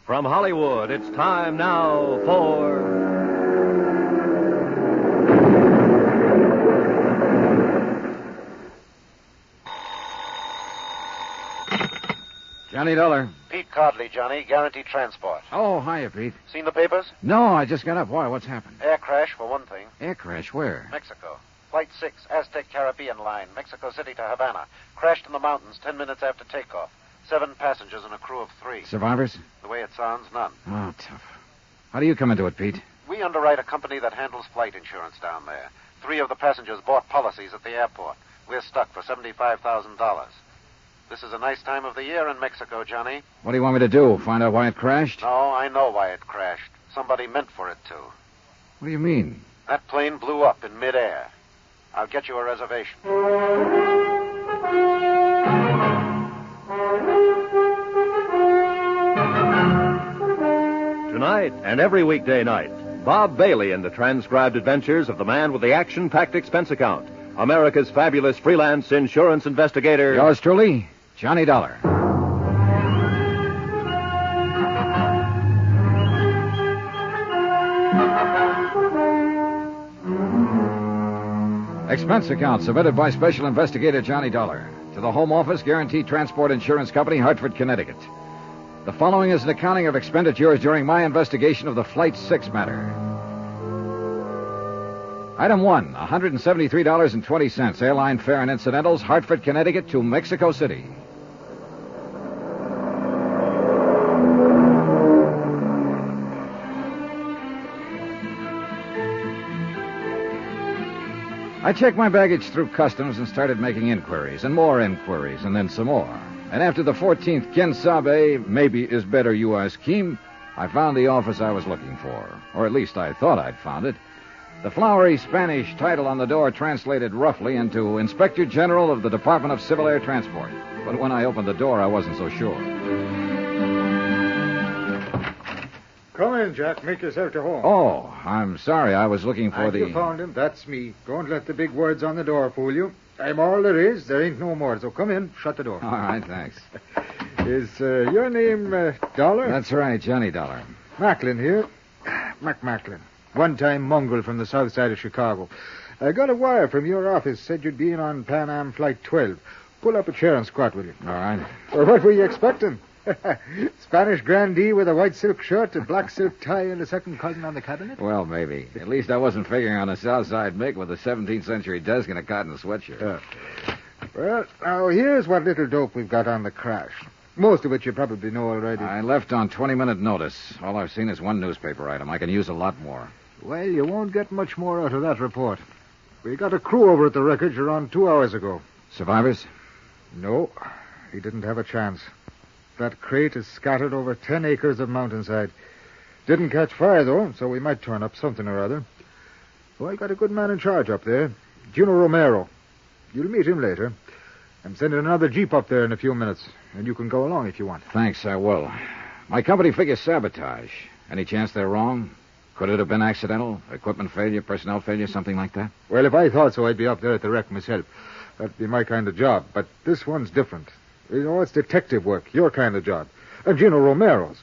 From Hollywood, it's time now for... Johnny Dollar. Pete Codley, Johnny. Guaranteed Transport. Oh, hiya, Pete. Seen the papers? No, I just got up. Why? What's happened? Air crash, for one thing. Air crash? Where? Mexico. Flight 6, Aztec Caribbean line, Mexico City to Havana. Crashed in the mountains 10 minutes after takeoff. 7 passengers and a crew of 3. Survivors? The way it sounds, none. Oh, tough. How do you come into it, Pete? We underwrite a company that handles flight insurance down there. 3 of the passengers bought policies at the airport. We're stuck for $75,000. This is a nice time of the year in Mexico, Johnny. What do you want me to do? Find out why it crashed? No, I know why it crashed. Somebody meant for it to. What do you mean? That plane blew up in midair. I'll get you a reservation. Tonight and every weekday night, Bob Bailey in the transcribed adventures of the man with the action-packed expense account, America's fabulous freelance insurance investigator. Yours truly, Johnny Dollar. Expense account submitted by Special Investigator Johnny Dollar to the Home Office Guaranteed Transport Insurance Company, Hartford, Connecticut. The following is an accounting of expenditures during my investigation of the Flight 6 matter. Item 1, $173.20, airline fare and incidentals, Hartford, Connecticut to Mexico City. I checked my baggage through customs and started making inquiries, and more inquiries, and then some more. And after the 14th Quien Sabe, maybe is better you ask him, I found the office I was looking for. Or at least I thought I'd found it. The flowery Spanish title on the door translated roughly into Inspector General of the Department of Civil Air Transport. But when I opened the door, I wasn't so sure. Come in, Jack. Make yourself to home. Oh, I'm sorry. I was looking for You found him. That's me. Don't let the big words on the door fool you. I'm all there is. There ain't no more. So come in. Shut the door. All right, thanks. Is your name Dollar? That's right, Johnny Dollar. Macklin here. Macklin. One-time mongrel from the south side of Chicago. I got a wire from your office. Said you'd be in on Pan Am Flight 12. Pull up a chair and squat with you. All right. Or what were you expecting? Spanish grandee with a white silk shirt, a black silk tie, and a second cousin on the cabinet? Well, maybe. At least I wasn't figuring on a Southside Mick with a 17th century desk and a cotton sweatshirt. Well, now, here's what little dope we've got on the crash. Most of it you probably know already. I left on 20-minute notice. All I've seen is one newspaper item. I can use a lot more. Well, you won't get much more out of that report. We got a crew over at the wreckage around 2 hours ago. Survivors? No, he didn't have a chance. That crate is scattered over 10 acres of mountainside. Didn't catch fire, though, so we might turn up something or other. Oh, I got a good man in charge up there, Juno Romero. You'll meet him later. I'm sending another jeep up there in a few minutes, and you can go along if you want. Thanks, I will. My company figures sabotage. Any chance they're wrong? Could it have been accidental? Equipment failure, personnel failure, something like that? Well, if I thought so, I'd be up there at the wreck myself. That'd be my kind of job. But this one's different. You know, it's detective work, your kind of job. And Gino Romero's.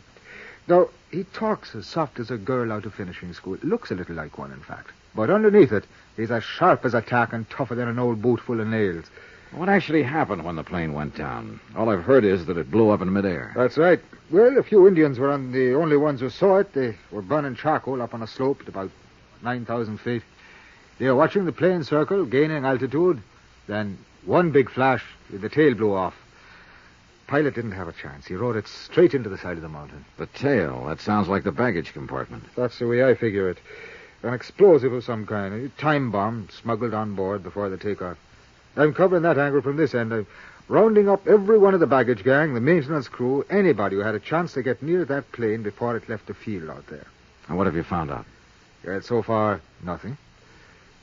Now, he talks as soft as a girl out of finishing school. Looks a little like one, in fact. But underneath it, he's as sharp as a tack and tougher than an old boot full of nails. What actually happened when the plane went down? All I've heard is that it blew up in midair. That's right. Well, a few Indians were the only ones who saw it. They were burning charcoal up on a slope at about 9,000 feet. They were watching the plane circle, gaining altitude. Then one big flash, the tail blew off. Pilot didn't have a chance. He rode it straight into the side of the mountain. The tail? That sounds like the baggage compartment. That's the way I figure it. An explosive of some kind. A time bomb smuggled on board before the takeoff. I'm covering that angle from this end. I'm rounding up every one of the baggage gang, the maintenance crew, anybody who had a chance to get near that plane before it left the field out there. And what have you found out? Well, so far, nothing.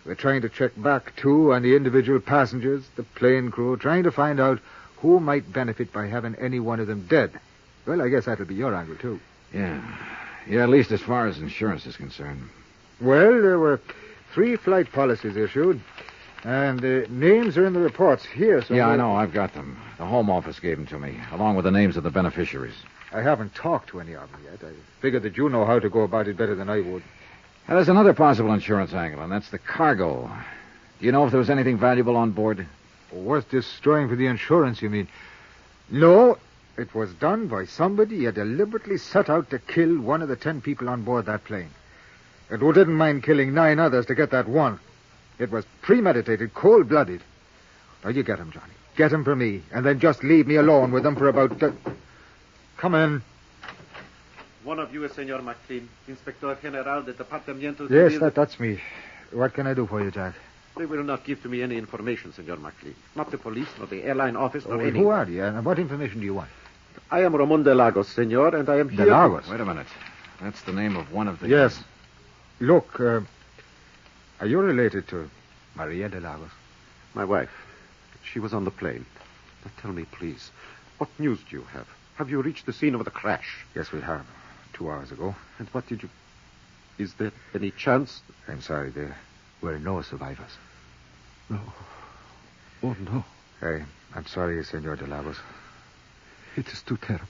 We're trying to check back, too, on the individual passengers, the plane crew, trying to find out who might benefit by having any one of them dead. Well, I guess that'll be your angle, too. Yeah, at least as far as insurance is concerned. Well, there were 3 flight policies issued, and the names are in the reports here. So yeah, I know. I've got them. The Home Office gave them to me, along with the names of the beneficiaries. I haven't talked to any of them yet. I figured that you know how to go about it better than I would. Now, there's another possible insurance angle, and that's the cargo. Do you know if there was anything valuable on board? Worth destroying for the insurance, you mean? No, it was done by somebody who deliberately set out to kill one of the 10 people on board that plane. And who didn't mind killing 9 others to get that one. It was premeditated, cold-blooded. Now, you get him, Johnny. Get him for me, and then just leave me alone with him for about... Come in. One of you is Senor McLean, Inspector General del Departamento... Yes, that's me. What can I do for you, Jack? They will not give to me any information, Senor McLean. Not the police, nor the airline office, nor any... Who are you, and what information do you want? I am Ramon de Lagos, Senor, and I am here... De Lagos? Wait a minute. That's the name of one of the... Yes. Look, are you related to Maria de Lagos? My wife. She was on the plane. But tell me, please, what news do you have? Have you reached the scene of the crash? Yes, we have. 2 hours ago. And what did you... Is there any chance... I'm sorry, there were no survivors. No. Oh, no. I'm sorry, Senor de Lagos. It is too terrible.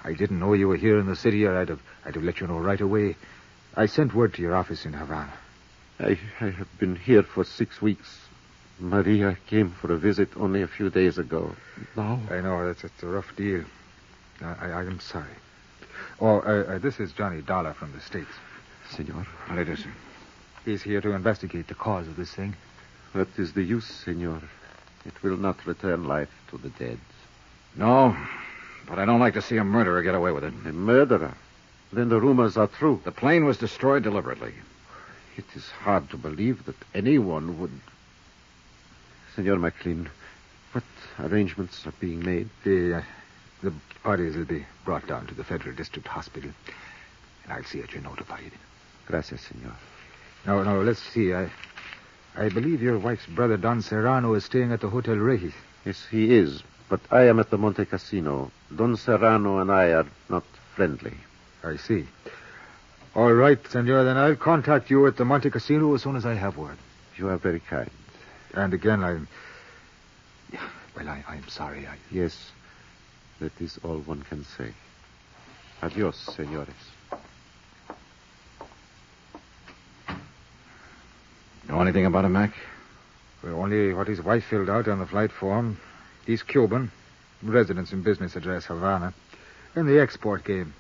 I didn't know you were here in the city, or I'd have let you know right away. I sent word to your office in Havana. I have been here for 6 weeks. Maria came for a visit only a few days ago. Now... I know, it's a rough deal. I am sorry. Oh, this is Johnny Dollar from the States. Senor. How do you do, sir? He's here to investigate the cause of this thing. What is the use, Senor? It will not return life to the dead. No, but I don't like to see a murderer get away with it. A murderer? Then the rumors are true. The plane was destroyed deliberately. It is hard to believe that anyone would... Senor McLean, what arrangements are being made? The bodies will be brought down to the Federal District Hospital, and I'll see that you're notified. Gracias, Senor. No, let's see. I believe your wife's brother, Don Serrano, is staying at the Hotel Regis. Yes, he is, but I am at the Monte Casino. Don Serrano and I are not friendly. I see. All right, Senor, then I'll contact you at the Monte Casino as soon as I have word. You are very kind. And again, I'm sorry. Yes, that is all one can say. Adios, senores. Know anything about him, Mac? Well, only what his wife filled out on the flight form. He's Cuban, residence and business address Havana, in the export game.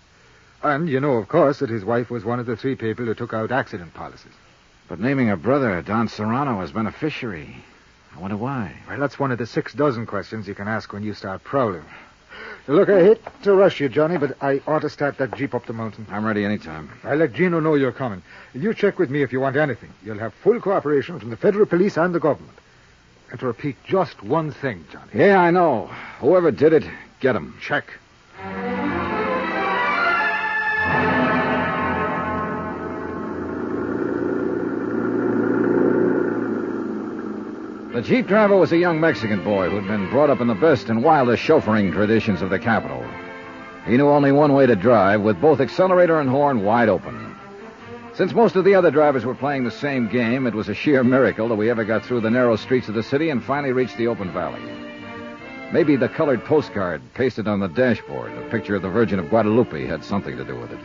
And you know, of course, that his wife was one of the 3 people who took out accident policies. But naming her brother, Don Serrano, as beneficiary. I wonder why. Well, that's one of the 6 dozen questions you can ask when you start prowling. Look, I hate to rush you, Johnny, but I ought to start that jeep up the mountain. I'm ready anytime. I'll let Gino know you're coming. You check with me if you want anything. You'll have full cooperation from the federal police and the government. And to repeat just one thing, Johnny. Yeah, I know. Whoever did it, get him. Check. The jeep driver was a young Mexican boy who'd been brought up in the best and wildest chauffeuring traditions of the capital. He knew only one way to drive, with both accelerator and horn wide open. Since most of the other drivers were playing the same game, it was a sheer miracle that we ever got through the narrow streets of the city and finally reached the open valley. Maybe the colored postcard pasted on the dashboard, a picture of the Virgin of Guadalupe, had something to do with it.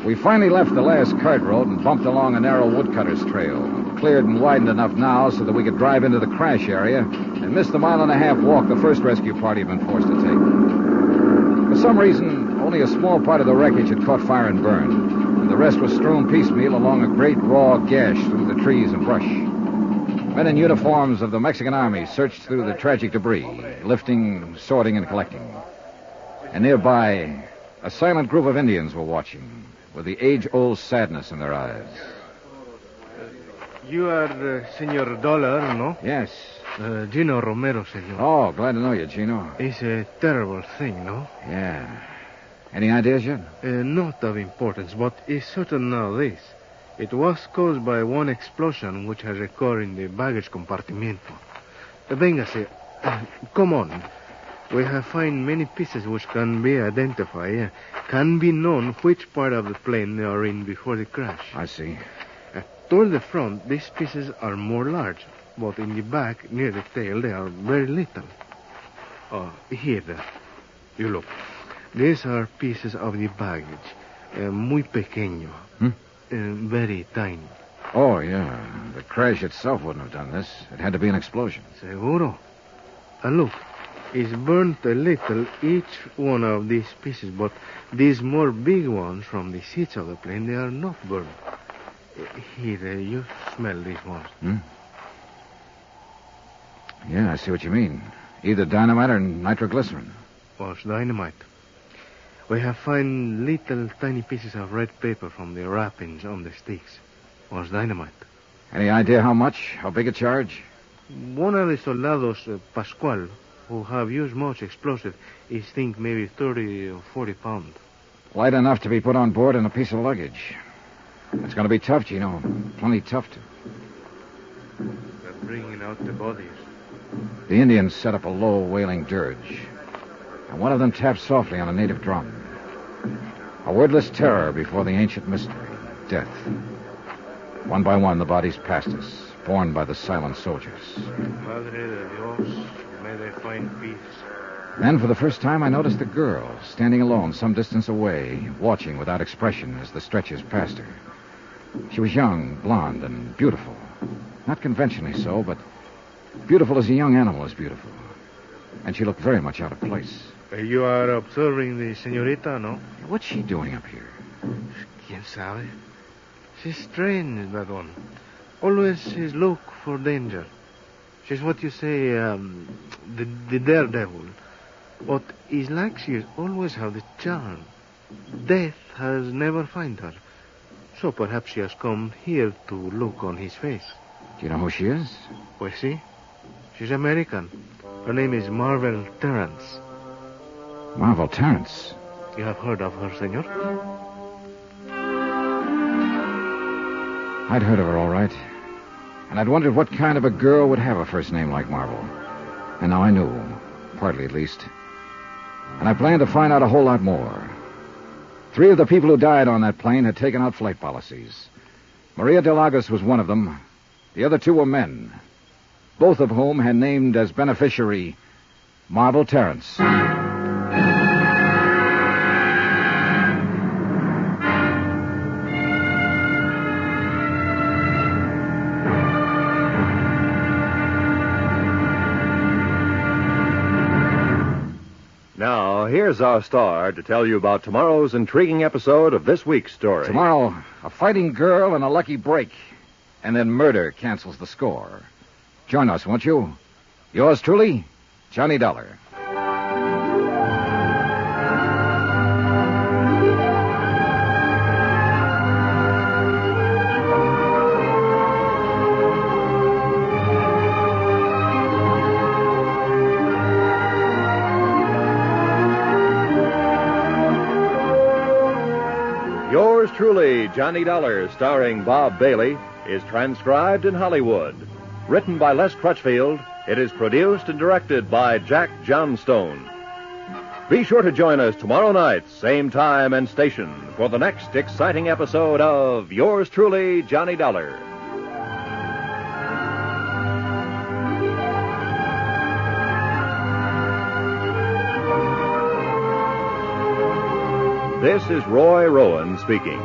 We finally left the last cart road and bumped along a narrow woodcutter's trail, cleared and widened enough now so that we could drive into the crash area and miss the 1.5-mile walk the first rescue party had been forced to take. For some reason, only a small part of the wreckage had caught fire and burned, and the rest was strewn piecemeal along a great raw gash through the trees and brush. Men in uniforms of the Mexican army searched through the tragic debris, lifting, sorting, and collecting. And nearby, a silent group of Indians were watching, with the age-old sadness in their eyes. You are Senor Dollar, no? Yes. Gino Romero, senor. Oh, glad to know you, Gino. It's a terrible thing, no? Yeah. Any ideas yet? Not of importance, but it's certain now this. It was caused by one explosion which has occurred in the baggage compartimento. Véngase. Come on. We have found many pieces which can be identified. Can be known which part of the plane they are in before the crash. I see. Toward the front, these pieces are more large, but in the back, near the tail, they are very little. Oh, here. You look. These are pieces of the baggage. Muy pequeño. Very tiny. Oh, yeah. The crash itself wouldn't have done this. It had to be an explosion. Seguro. And look, it's burnt a little, each one of these pieces, but these more big ones from the seats of the plane, they are not burnt. Here, you smell these ones. Yeah, I see what you mean. Either dynamite or nitroglycerin. Was dynamite. We have found little tiny pieces of red paper from the wrappings on the sticks. Was dynamite. Any idea how much? How big a charge? One of the soldados, Pascual, who have used much explosive, is think maybe 30 or 40 pounds. Light enough to be put on board in a piece of luggage. It's going to be tough, Gino. Plenty tough to. They're bringing out the bodies. The Indians set up a low, wailing dirge. And one of them tapped softly on a native drum. A wordless terror before the ancient mystery, death. One by one, the bodies passed us, borne by the silent soldiers. Madre de Dios, may they find peace. Then, for the first time, I noticed a girl standing alone some distance away, watching without expression as the stretchers passed her. She was young, blonde, and beautiful. Not conventionally so, but beautiful as a young animal is beautiful. And she looked very much out of place. You are observing the señorita, no? What's she doing up here? ¿Quién sabe? She's strange, that one. Always she's look for danger. She's what you say, the daredevil. But it's like she always have the charm. Death has never find her. So perhaps she has come here to look on his face. Do you know who she is? Pues sí. She's American. Her name is Marvel Terrence. Marvel Terrence. You have heard of her, senor? I'd heard of her, all right. And I'd wondered what kind of a girl would have a first name like Marvel. And now I knew, partly at least. And I planned to find out a whole lot more. 3 of the people who died on that plane had taken out flight policies. Maria de Lagos was one of them. The other 2 were men, both of whom had named as beneficiary Marvel Terrence. Now, here's our star to tell you about tomorrow's intriguing episode of this week's story. Tomorrow, a fighting girl and a lucky break. And then murder cancels the score. Join us, won't you? Yours truly, Johnny Dollar. Yours truly, Johnny Dollar, starring Bob Bailey, is transcribed in Hollywood. Written by Les Crutchfield, it is produced and directed by Jack Johnstone. Be sure to join us tomorrow night, same time and station, for the next exciting episode of Yours truly, Johnny Dollar. This is Roy Rowan speaking.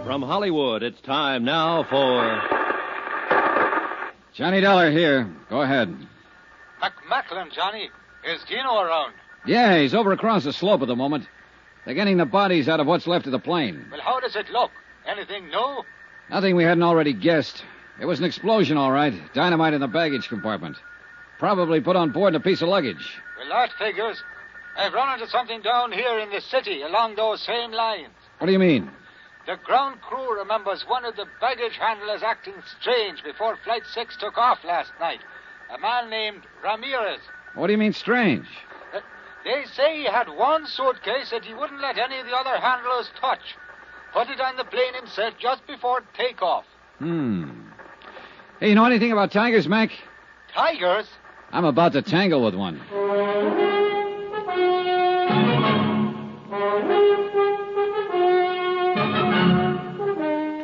From Hollywood, it's time now for... Johnny Dollar here. Go ahead. McMacklin, Johnny. Is Gino around? Yeah, he's over across the slope at the moment. They're getting the bodies out of what's left of the plane. Well, how does it look? Anything new? Nothing we hadn't already guessed. It was an explosion, all right. Dynamite in the baggage compartment. Probably put on board in a piece of luggage. Well, that figures. I've run into something down here in the city along those same lines. What do you mean? The ground crew remembers one of the baggage handlers acting strange before Flight 6 took off last night. A man named Ramirez. What do you mean strange? They say he had one suitcase that he wouldn't let any of the other handlers touch. Put it on the plane himself just before takeoff. Hey, you know anything about tigers, Mac? Tigers? I'm about to tangle with one.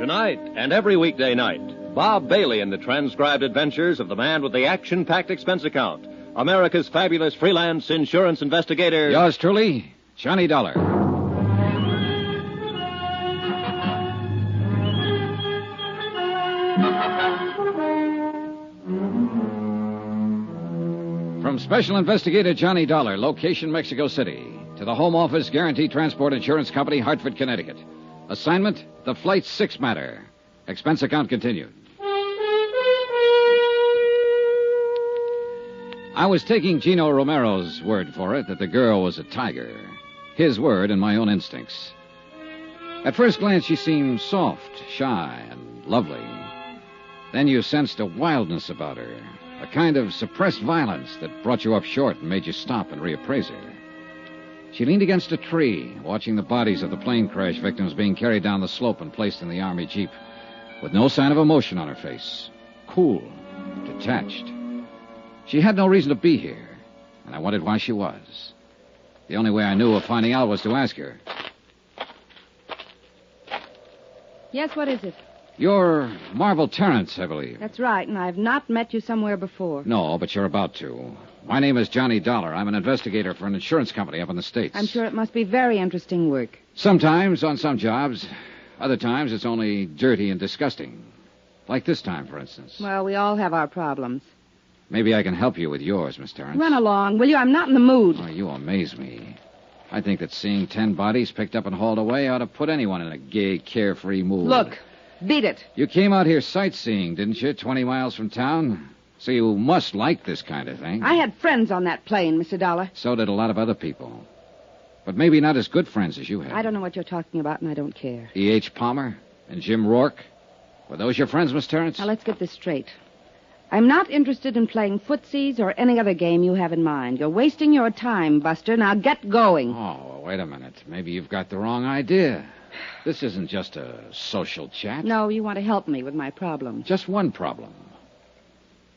Tonight and every weekday night, Bob Bailey in the transcribed adventures of the man with the action-packed expense account, America's fabulous freelance insurance investigator. Yours truly, Johnny Dollar. From Special Investigator Johnny Dollar, location Mexico City, to the Home Office Guaranty Transport Insurance Company, Hartford, Connecticut. Assignment, the Flight 6 matter. Expense account continued. I was taking Gino Romero's word for it that the girl was a tiger. His word and my own instincts. At first glance, she seemed soft, shy, and lovely. Then you sensed a wildness about her, a kind of suppressed violence that brought you up short and made you stop and reappraise her. She leaned against a tree, watching the bodies of the plane crash victims being carried down the slope and placed in the Army Jeep, with no sign of emotion on her face. Cool, detached. She had no reason to be here, and I wondered why she was. The only way I knew of finding out was to ask her. Yes, what is it? You're Marvel Terrence, I believe. That's right, and I've not met you somewhere before. No, but you're about to. My name is Johnny Dollar. I'm an investigator for an insurance company up in the States. I'm sure it must be very interesting work. Sometimes, on some jobs. Other times, it's only dirty and disgusting. Like this time, for instance. Well, we all have our problems. Maybe I can help you with yours, Miss Terrence. Run along, will you? I'm not in the mood. Oh, you amaze me. I think that seeing 10 bodies picked up and hauled away ought to put anyone in a gay, carefree mood. Look, beat it. You came out here sightseeing, didn't you? 20 miles from town? So you must like this kind of thing. I had friends on that plane, Mr. Dollar. So did a lot of other people. But maybe not as good friends as you had. I don't know what you're talking about, and I don't care. E.H. Palmer and Jim Rourke? Were those your friends, Miss Terrence? Now, let's get this straight. I'm not interested in playing footsies or any other game you have in mind. You're wasting your time, Buster. Now get going. Oh, well, wait a minute. Maybe you've got the wrong idea. This isn't just a social chat. No, you want to help me with my problem. Just one problem.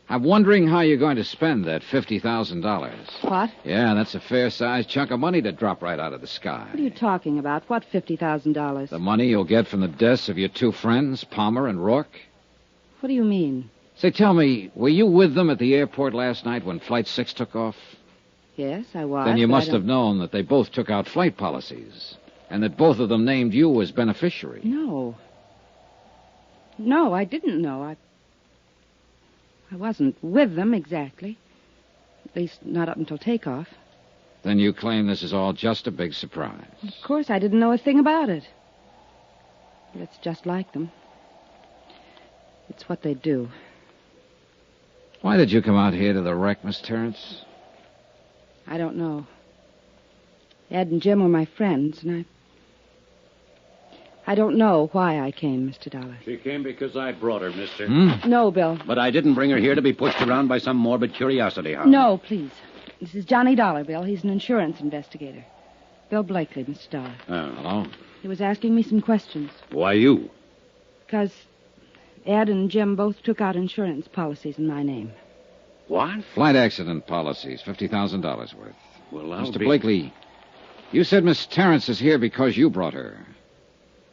I'm wondering how you're going to spend that $50,000. What? Yeah, that's a fair-sized chunk of money to drop right out of the sky. What are you talking about? What $50,000? The money you'll get from the deaths of your two friends, Palmer and Rourke. What do you mean? Say, tell me, were you with them at the airport last night when Flight 6 took off? Yes, I was. Then you but must have known that they both took out flight policies, and that both of them named you as beneficiary. No. No, I didn't know. I wasn't with them exactly. At least not up until takeoff. Then you claim this is all just a big surprise. Of course, I didn't know a thing about it. But it's just like them. It's what they do. Why did you come out here to the wreck, Miss Terrence? I don't know. Ed and Jim were my friends, and I don't know why I came, Mr. Dollar. She came because I brought her, mister. No, Bill. But I didn't bring her here to be pushed around by some morbid curiosity hound. No, please. This is Johnny Dollar, Bill. He's an insurance investigator. Bill Blakely, Mr. Dollar. Oh. Hello? He was asking me some questions. Why you? Because Ed and Jim both took out insurance policies in my name. What? Flight accident policies, $50,000 worth. Well, I'll Mr. be... Blakely, you said Miss Terrence is here because you brought her.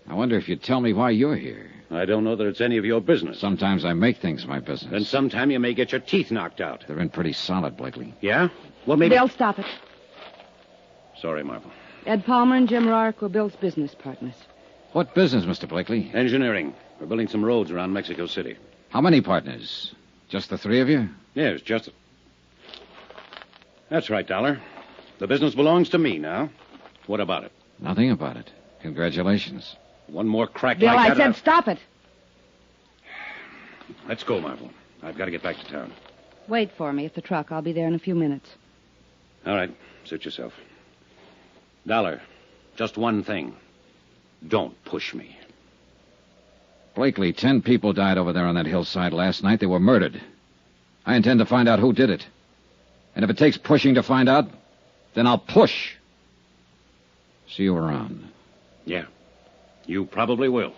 I wonder if you'd tell me why you're here. I don't know that it's any of your business. Sometimes I make things my business. Then sometime you may get your teeth knocked out. They're in pretty solid, Blakely. Yeah? Well, maybe... Bill, stop it. Sorry, Marvel. Ed Palmer and Jim Rourke were Bill's business partners. What business, Mr. Blakely? Engineering. We're building some roads around Mexico City. How many partners? Just the three of you? Yes, just... That's right, Dollar. The business belongs to me now. What about it? Nothing about it. Congratulations. One more crack Bill, like I that. said stop it. Let's go, Marvel. I've got to get back to town. Wait for me at the truck. I'll be there in a few minutes. All right. Suit yourself. Dollar, just one thing. Don't push me. Blakely, 10 people died over there on that hillside last night. They were murdered. I intend to find out who did it. And if it takes pushing to find out, then I'll push. See you around. Yeah. You probably will.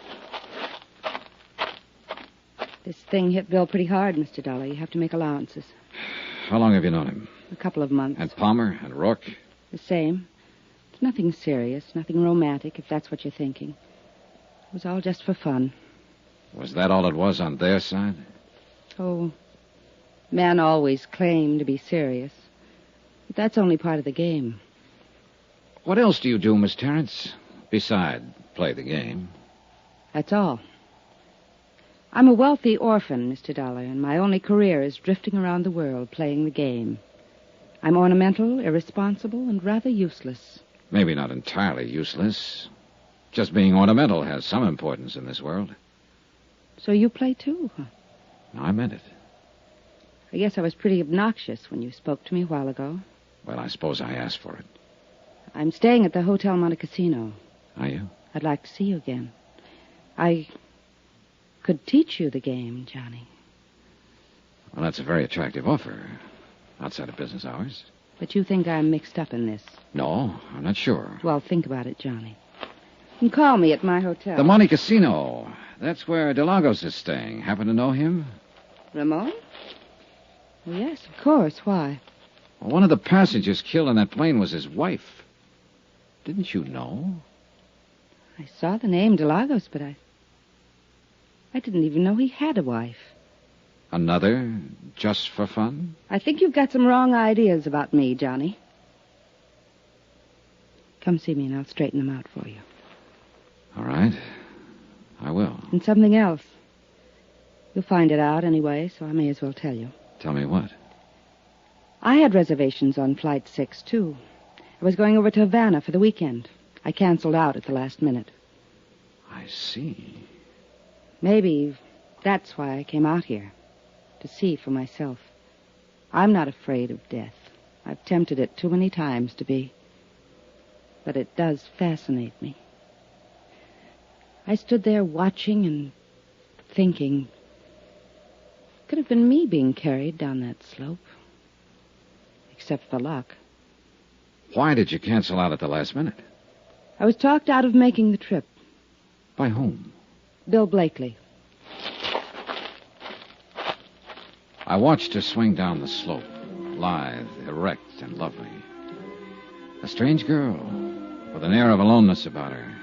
This thing hit Bill pretty hard, Mr. Dollar. You have to make allowances. How long have you known him? A couple of months. And Palmer and Rourke? The same. It's nothing serious, nothing romantic, if that's what you're thinking. It was all just for fun. Was that all it was on their side? Oh, men always claim to be serious. But that's only part of the game. What else do you do, Miss Terrence, beside play the game? That's all. I'm a wealthy orphan, Mr. Dollar, and my only career is drifting around the world playing the game. I'm ornamental, irresponsible, and rather useless. Maybe not entirely useless. Just being ornamental has some importance in this world. So you play too, huh? No, I meant it. I guess I was pretty obnoxious when you spoke to me a while ago. Well, I suppose I asked for it. I'm staying at the Hotel Monte Cassino. Are you? I'd like to see you again. I could teach you the game, Johnny. Well, that's a very attractive offer. Outside of business hours. But you think I'm mixed up in this. No, I'm not sure. Well, think about it, Johnny. You can call me at my hotel. The Monte Cassino. That's where Delagos is staying. Happen to know him? Ramon? Well, yes, of course. Why? Well, one of the passengers killed on that plane was his wife. Didn't you know? I saw the name Delagos, but I didn't even know he had a wife. Another just for fun? I think you've got some wrong ideas about me, Johnny. Come see me and I'll straighten them out for you. All right. I will. And something else. You'll find it out anyway, so I may as well tell you. Tell me what? I had reservations on Flight 6, too. I was going over to Havana for the weekend. I canceled out at the last minute. I see. Maybe that's why I came out here. To see for myself. I'm not afraid of death. I've tempted it too many times to be. But it does fascinate me. I stood there watching and thinking. Could have been me being carried down that slope. Except for luck. Why did you cancel out at the last minute? I was talked out of making the trip. By whom? Bill Blakely. I watched her swing down the slope, lithe, erect, and lovely. A strange girl, with an air of aloneness about her.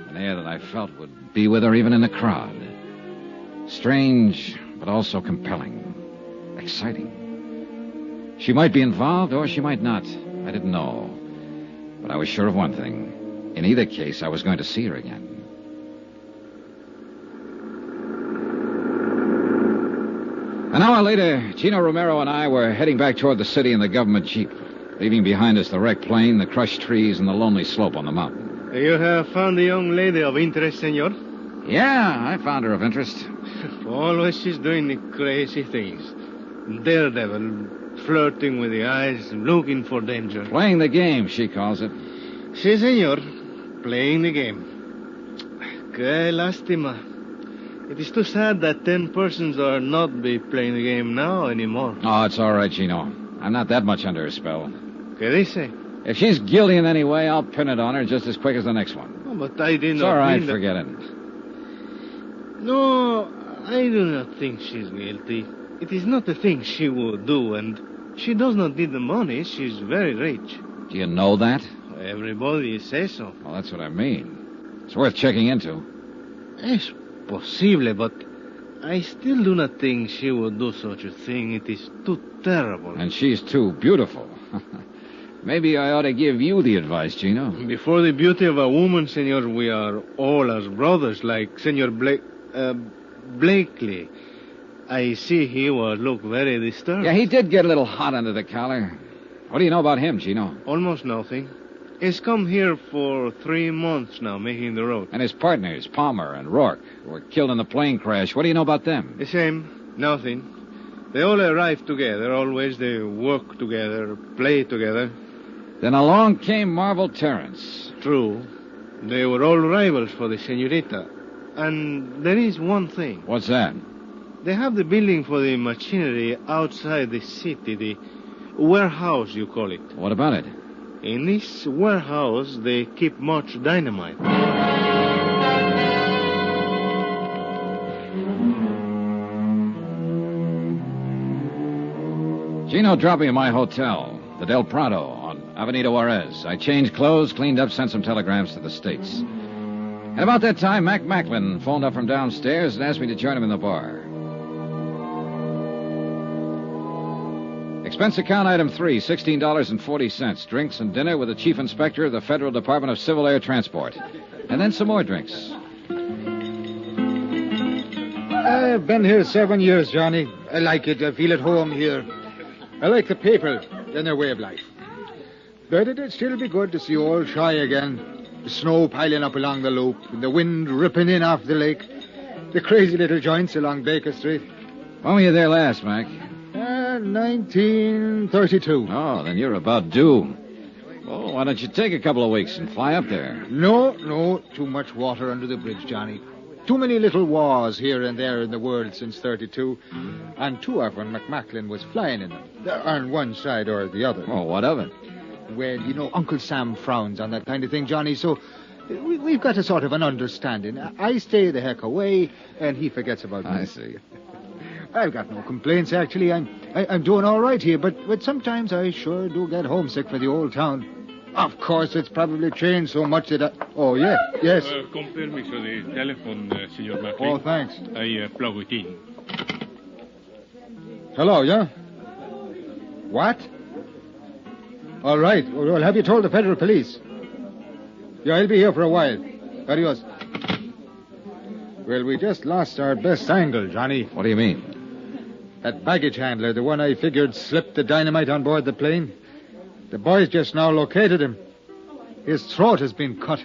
An air that I felt would be with her even in a crowd. Strange, but also compelling. Exciting. She might be involved, or she might not. I didn't know. But I was sure of one thing. In either case, I was going to see her again. An hour later, Chino Romero and I were heading back toward the city in the government jeep, leaving behind us the wrecked plane, the crushed trees, and the lonely slope on the mountain. You have found a young lady of interest, senor? Yeah, I found her of interest. Always she's doing the crazy things. Daredevil, flirting with the eyes, looking for danger. Playing the game, she calls it. Si, senor. Playing the game. Qué lástima. It is too sad that 10 persons are not be playing the game now anymore. Oh, it's all right, Chino. I'm not that much under her spell. ¿Qué dice? If she's guilty in any way, I'll pin it on her just as quick as the next one. Oh, but I did It's not all right, mean that... forget it. No, I do not think she's guilty. It is not a thing she would do, and she does not need the money. She's very rich. Do you know that? Everybody says so. Well, that's what I mean. It's worth checking into. Es posible, but I still do not think she would do such a thing. It is too terrible. And she's too beautiful. Maybe I ought to give you the advice, Chino. Before the beauty of a woman, senor, we are all as brothers, like Senor Blakely. I see he was look very disturbed. Yeah, he did get a little hot under the collar. What do you know about him, Chino? Almost nothing. He's come here for 3 months now, making the road. And his partners, Palmer and Rourke, who were killed in the plane crash. What do you know about them? The same. Nothing. They all arrive together. Always they work together, play together. Then along came Marvel Terrence. True. They were all rivals for the senorita. And there is one thing. What's that? They have the building for the machinery outside the city, the warehouse, you call it. What about it? In this warehouse, they keep much dynamite. Gino dropped me at my hotel, the Del Prado, on Avenida Juarez. I changed clothes, cleaned up, sent some telegrams to the States. And about that time, Mac Macklin phoned up from downstairs and asked me to join him in the bar. Expense account item 3, $16.40. Drinks and dinner with the chief inspector of the Federal Department of Civil Air Transport. And then some more drinks. I've been here 7 years, Johnny. I like it. I feel at home here. I like the people and their way of life. But it'd still be good to see old Shy again. The snow piling up along the loop, and the wind ripping in off the lake. The crazy little joints along Baker Street. When were you there last, Mac? 1932. Oh, then you're about due. Oh, why don't you take a couple of weeks and fly up there? No. Too much water under the bridge, Johnny. Too many little wars here and there in the world since 32. And too often McMacklin was flying in them. On one side or the other. Oh, what of it? Well, you know, Uncle Sam frowns on that kind of thing, Johnny, so we've got a sort of an understanding. I stay the heck away, and he forgets about me. I see. I've got no complaints, actually. I'm doing all right here, but sometimes I sure do get homesick for the old town. Of course, it's probably changed so much that Oh, yeah, yes. Con permiso de telephone, Senor Macklin. Oh, thanks. I plug it in. Hello, yeah? What? All right. Well, have you told the federal police? Yeah, I'll be here for a while. Adios. Well, we just lost our best angle, Johnny. What do you mean? That baggage handler, the one I figured slipped the dynamite on board the plane. The boys just now located him. His throat has been cut.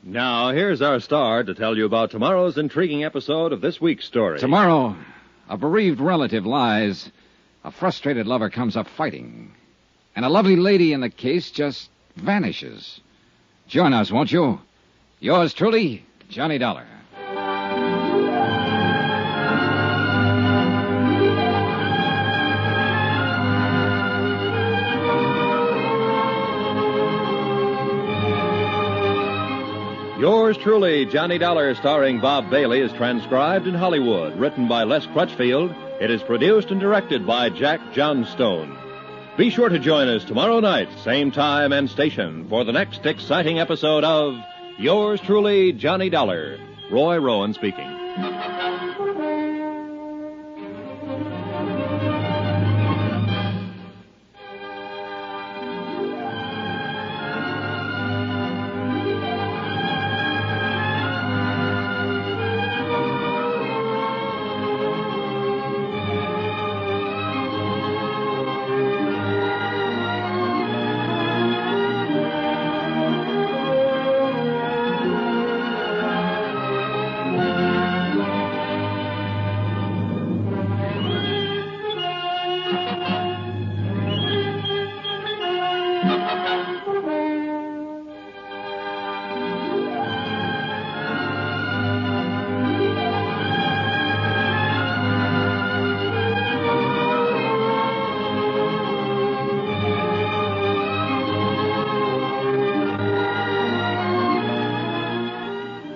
Now, here's our star to tell you about tomorrow's intriguing episode of this week's story. Tomorrow, a bereaved relative lies. A frustrated lover comes up fighting. And a lovely lady in the case just vanishes. Join us, won't you? Yours truly, Johnny Dollar. Yours truly, Johnny Dollar, starring Bob Bailey, is transcribed in Hollywood. Written by Les Crutchfield, it is produced and directed by Jack Johnstone. Be sure to join us tomorrow night, same time and station, for the next exciting episode of Yours truly, Johnny Dollar. Roy Rowan speaking.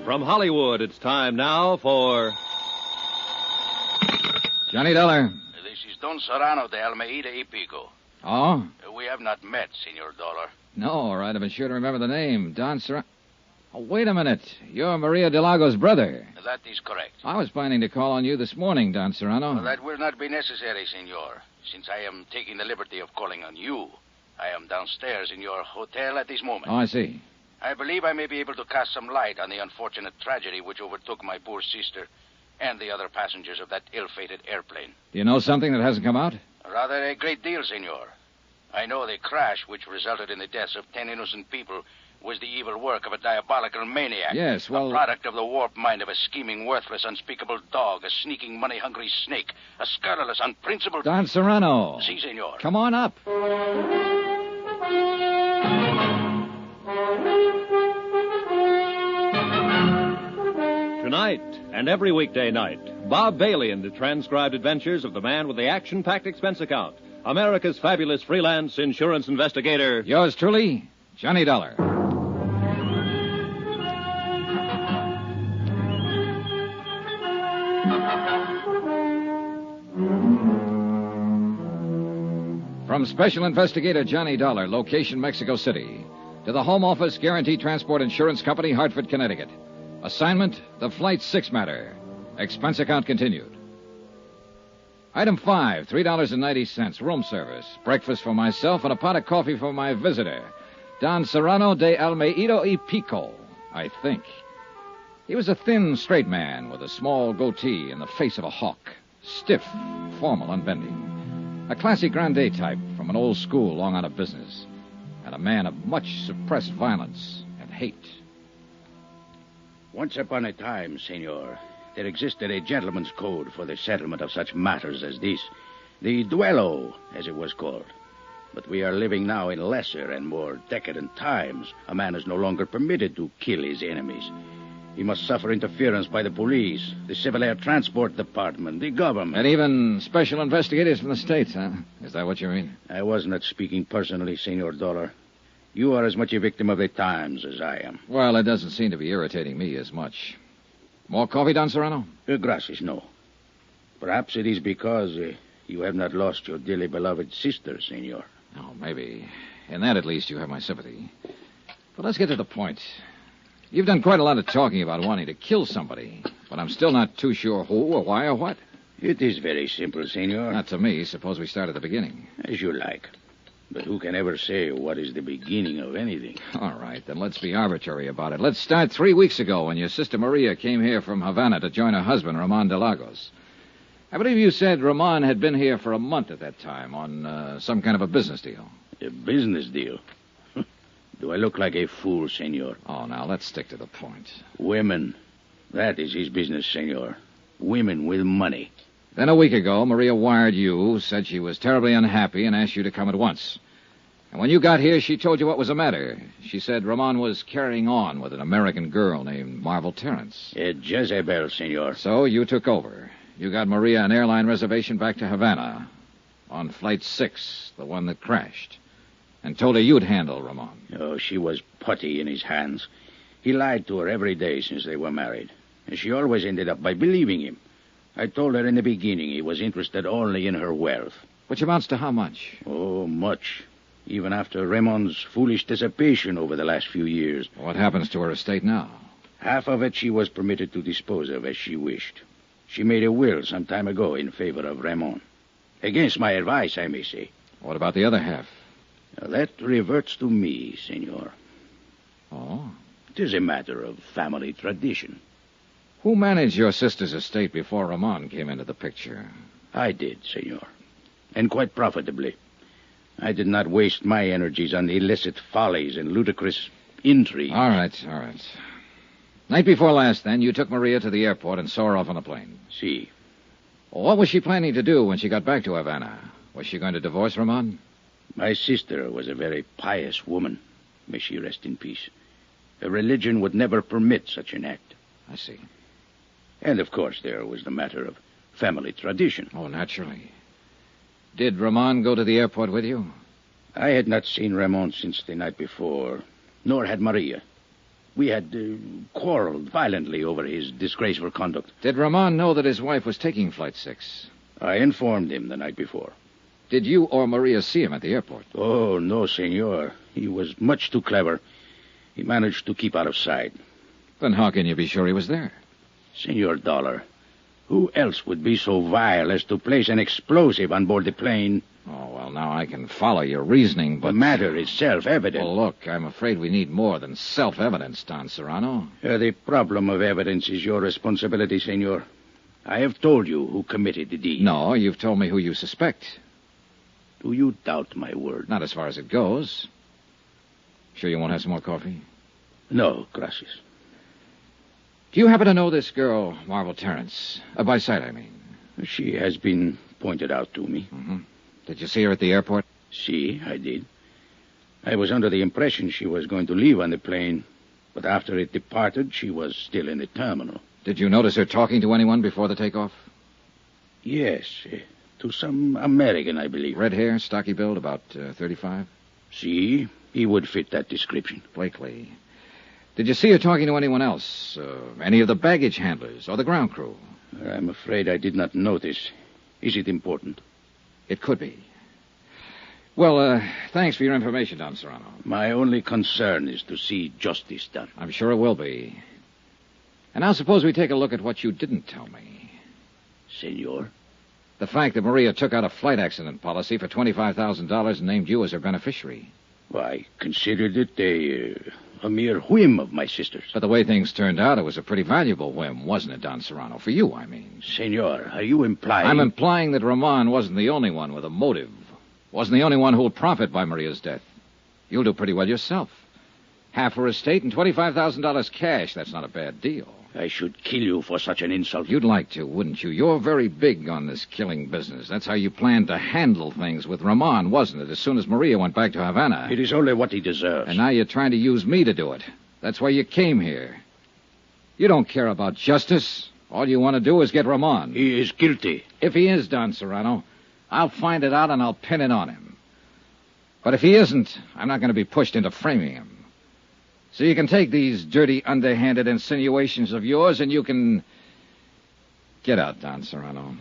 From Hollywood, it's time now for Johnny Dollar. This is Don Serrano de Almeida y Pico. Oh? We have not met, Senor Dollar. No, all right. I've been sure to remember the name. Don Serrano. Oh, wait a minute. You're Maria Delago's brother. That is correct. I was planning to call on you this morning, Don Serrano. Well, that will not be necessary, Senor, since I am taking the liberty of calling on you. I am downstairs in your hotel at this moment. Oh, I see. I believe I may be able to cast some light on the unfortunate tragedy which overtook my poor sister and the other passengers of that ill-fated airplane. Do you know something that hasn't come out? Rather a great deal, senor. I know the crash which resulted in the deaths of 10 innocent people was the evil work of a diabolical maniac. Yes, well... A product of the warped mind of a scheming, worthless, unspeakable dog, a sneaking, money-hungry snake, a scurrilous, unprincipled... Don Serrano. Si, senor. Come on up. Tonight and every weekday night, Bob Bailey in the transcribed adventures of the man with the action-packed expense account, America's fabulous freelance insurance investigator. Yours truly, Johnny Dollar. From Special Investigator Johnny Dollar, location Mexico City, to the Home Office Guarantee Transport Insurance Company, Hartford, Connecticut. Assignment, the Flight 6 matter. Expense account continued. Item 5, $3.90, room service. Breakfast for myself and a pot of coffee for my visitor, Don Serrano de Almeida y Pico, I think. He was a thin, straight man with a small goatee and the face of a hawk. Stiff, formal, unbending. A classy grande type from an old school long out of business. And a man of much suppressed violence and hate. Once upon a time, senor, there existed a gentleman's code for the settlement of such matters as this. The duello, as it was called. But we are living now in lesser and more decadent times. A man is no longer permitted to kill his enemies. He must suffer interference by the police, the Civil Air Transport Department, the government. And even special investigators from the States, huh? Is that what you mean? I was not speaking personally, Senor Dollar. You are as much a victim of the times as I am. Well, it doesn't seem to be irritating me as much. More coffee, Don Serrano? Gracias, no. Perhaps it is because you have not lost your dearly beloved sister, senor. Oh, maybe. In that, at least, you have my sympathy. But let's get to the point. You've done quite a lot of talking about wanting to kill somebody, but I'm still not too sure who or why or what. It is very simple, senor. Not to me. Suppose we start at the beginning. As you like. But who can ever say what is the beginning of anything? All right, then let's be arbitrary about it. Let's start 3 weeks ago when your sister Maria came here from Havana to join her husband, Ramon de Lagos. I believe you said Ramon had been here for a month at that time on some kind of a business deal. A business deal? Do I look like a fool, senor? Oh, now, let's stick to the point. Women. That is his business, senor. Women with money. Then a week ago, Maria wired you, said she was terribly unhappy, and asked you to come at once. And when you got here, she told you what was the matter. She said Ramon was carrying on with an American girl named Marvel Terrence. A Jezebel, senor. So you took over. You got Maria an airline reservation back to Havana on Flight 6, the one that crashed, and told her you'd handle Ramon. Oh, she was putty in his hands. He lied to her every day since they were married, and she always ended up by believing him. I told her in the beginning he was interested only in her wealth. Which amounts to how much? Oh, much. Even after Ramon's foolish dissipation over the last few years. What happens to her estate now? Half of it she was permitted to dispose of as she wished. She made a will some time ago in favor of Ramon. Against my advice, I may say. What about the other half? Now, that reverts to me, senor. Oh? It is a matter of family tradition. Who managed your sister's estate before Ramon came into the picture? I did, senor. And quite profitably. I did not waste my energies on illicit follies and ludicrous intrigue. All right. Night before last, then, you took Maria to the airport and saw her off on a plane. Si. Well, what was she planning to do when she got back to Havana? Was she going to divorce Ramon? My sister was a very pious woman. May she rest in peace. Her religion would never permit such an act. I see. And, of course, there was the matter of family tradition. Oh, naturally. Did Ramon go to the airport with you? I had not seen Ramon since the night before, nor had Maria. We had quarreled violently over his disgraceful conduct. Did Ramon know that his wife was taking Flight 6? I informed him the night before. Did you or Maria see him at the airport? Oh, no, senor. He was much too clever. He managed to keep out of sight. Then how can you be sure he was there? Senor Dollar, who else would be so vile as to place an explosive on board the plane? Oh, well, now I can follow your reasoning, but... The matter is self-evident. Well, look, I'm afraid we need more than self-evidence, Don Serrano. The problem of evidence is your responsibility, senor. I have told you who committed the deed. No, you've told me who you suspect. Do you doubt my word? Not as far as it goes. Sure you won't have some more coffee? No, gracias. Do you happen to know this girl, Marvel Terrence? By sight, I mean. She has been pointed out to me. Mm-hmm. Did you see her at the airport? See, I did. I was under the impression she was going to leave on the plane, but after it departed, she was still in the terminal. Did you notice her talking to anyone before the takeoff? Yes, to some American, I believe. Red hair, stocky build, about 35? See, he would fit that description. Blakely. Did you see her talking to anyone else? Any of the baggage handlers or the ground crew? I'm afraid I did not notice. Is it important? It could be. Well, thanks for your information, Don Serrano. My only concern is to see justice done. I'm sure it will be. And now suppose we take a look at what you didn't tell me. Senor? The fact that Maria took out a flight accident policy for $25,000 and named you as her beneficiary. Well, I considered it a mere whim of my sister's. But the way things turned out, it was a pretty valuable whim, wasn't it, Don Serrano? For you, I mean. Senor, are you implying... I'm implying that Ramon wasn't the only one with a motive. Wasn't the only one who'll profit by Maria's death. You'll do pretty well yourself. Half her estate and $25,000 cash. That's not a bad deal. I should kill you for such an insult. You'd like to, wouldn't you? You're very big on this killing business. That's how you planned to handle things with Ramon, wasn't it, as soon as Maria went back to Havana? It is only what he deserves. And now you're trying to use me to do it. That's why you came here. You don't care about justice. All you want to do is get Ramon. He is guilty. If he is, Don Serrano, I'll find it out and I'll pin it on him. But if he isn't, I'm not going to be pushed into framing him. So you can take these dirty, underhanded insinuations of yours and you can... Get out, Don Serrano.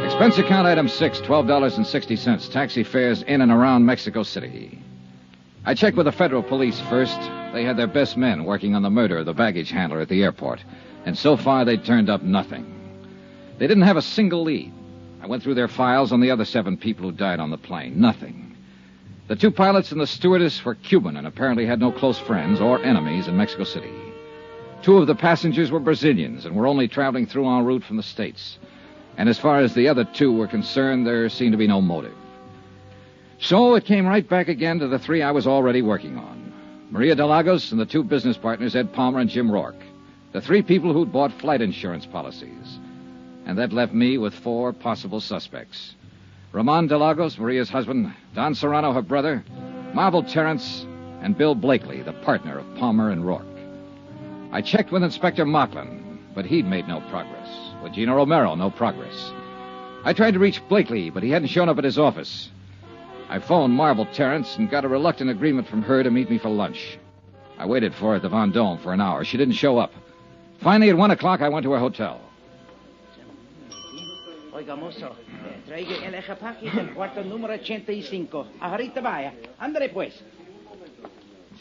Expense account item 6, $12.60. Taxi fares in and around Mexico City. I checked with the federal police first. They had their best men working on the murder of the baggage handler at the airport. And so far, they'd turned up nothing. They didn't have a single lead. I went through their files on the other 7 people who died on the plane. Nothing. The 2 pilots and the stewardess were Cuban and apparently had no close friends or enemies in Mexico City. 2 of the passengers were Brazilians and were only traveling through en route from the States. And as far as the other 2 were concerned, there seemed to be no motive. So it came right back again to the 3 I was already working on. Maria de Lagos and the 2 business partners, Ed Palmer and Jim Rourke. The 3 people who'd bought flight insurance policies. And that left me with 4 possible suspects. Ramon de Lagos, Maria's husband, Don Serrano, her brother, Marvel Terrence, and Bill Blakely, the partner of Palmer and Rourke. I checked with Inspector Mocklin, but he'd made no progress. With Gina Romero, no progress. I tried to reach Blakely, but he hadn't shown up at his office. I phoned Marvel Terrence and got a reluctant agreement from her to meet me for lunch. I waited for her at the Vendôme for an hour. She didn't show up. Finally, at 1 o'clock, I went to her hotel. Oiga, mozo, traiga el equipaje del cuarto número 85. Ahorita vaya. Ándale, pues.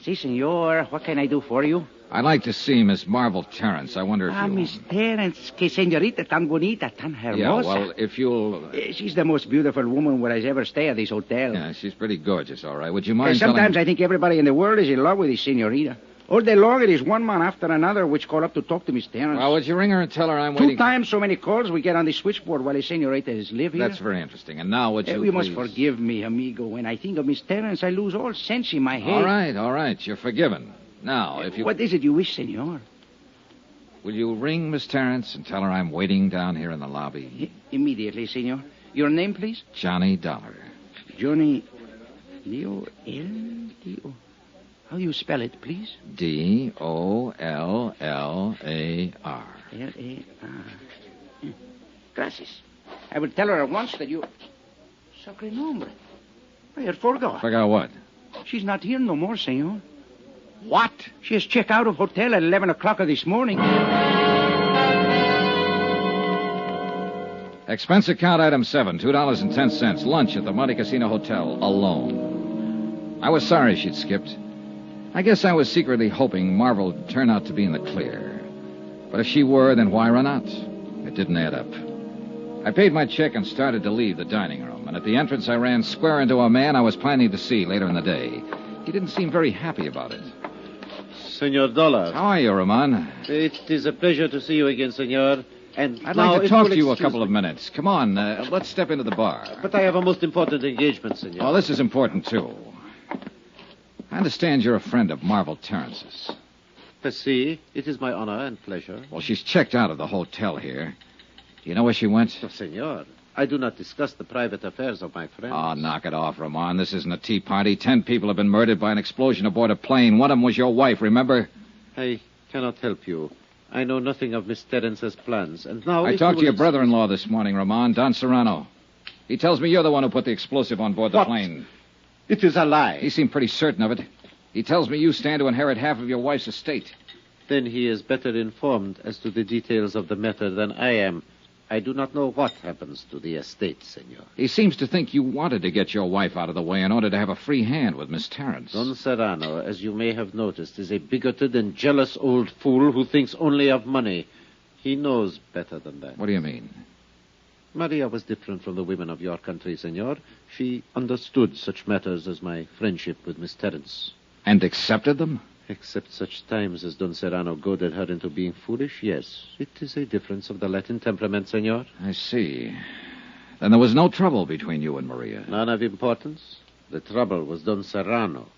Si, senor. What can I do for you? I'd like to see Miss Marvel Terrence. I wonder if you... Miss Terrence. Que señorita tan bonita, tan hermosa. Yeah, well, if you'll... She's the most beautiful woman where I ever stay at this hotel. Yeah, she's pretty gorgeous, all right. Would you mind Sometimes I think everybody in the world is in love with this señorita. All day long, it is one man after another which call up to talk to Miss Terrence. Well, would you ring her and tell her I'm waiting... 2 times so many calls we get on the switchboard while the señorita is live here. That's very interesting. And now would you You must forgive me, amigo. When I think of Miss Terrence, I lose all sense in my head. All right. You're forgiven. Now, if you... What is it you wish, senor? Will you ring Miss Terrence and tell her I'm waiting down here in the lobby? Immediately, senor. Your name, please? Johnny Dollar. Johnny... D-O-L-D-O... How do you spell it, please? D-O-L-L-A-R. L-A-R. Gracias. I will tell her at once that you... Sacre nombre. I had forgot. Forgot what? She's not here no more, senor. What? She has checked out of hotel at 11 o'clock this morning. Expense account item 7, $2.10. Lunch at the Monte Casino Hotel, alone. I was sorry she'd skipped. I guess I was secretly hoping Marvel would turn out to be in the clear. But if she were, then why run out? It didn't add up. I paid my check and started to leave the dining room. And at the entrance, I ran square into a man I was planning to see later in the day. He didn't seem very happy about it. Senor Dollar. How are you, Roman? It is a pleasure to see you again, senor. And I'd now, like to if talk you'll to you a excuse couple of me- minutes. Come on, let's step into the bar. But I have a most important engagement, senor. Oh, this is important, too. I understand you're a friend of Marvel Terrence's. See, it is my honor and pleasure. Well, she's checked out of the hotel here. Do you know where she went? Oh, senor, I do not discuss the private affairs of my friends. Oh, knock it off, Roman. This isn't a tea party. 10 people have been murdered by an explosion aboard a plane. One of them was your wife, remember? I cannot help you. I know nothing of Miss Terence's plans. And now... I talked to your brother-in-law this morning, Roman, Don Serrano. He tells me you're the one who put the explosive on board the What? plane. It is a lie. He seemed pretty certain of it. He tells me you stand to inherit half of your wife's estate. Then he is better informed as to the details of the matter than I am. I do not know what happens to the estate, senor. He seems to think you wanted to get your wife out of the way in order to have a free hand with Miss Terrence. Don Serrano, as you may have noticed, is a bigoted and jealous old fool who thinks only of money. He knows better than that. What do you mean? Maria was different from the women of your country, senor. She understood such matters as my friendship with Miss Terence. And accepted them? Except such times as Don Serrano goaded her into being foolish, yes. It is a difference of the Latin temperament, senor. I see. Then there was no trouble between you and Maria. None of importance. The trouble was Don Serrano.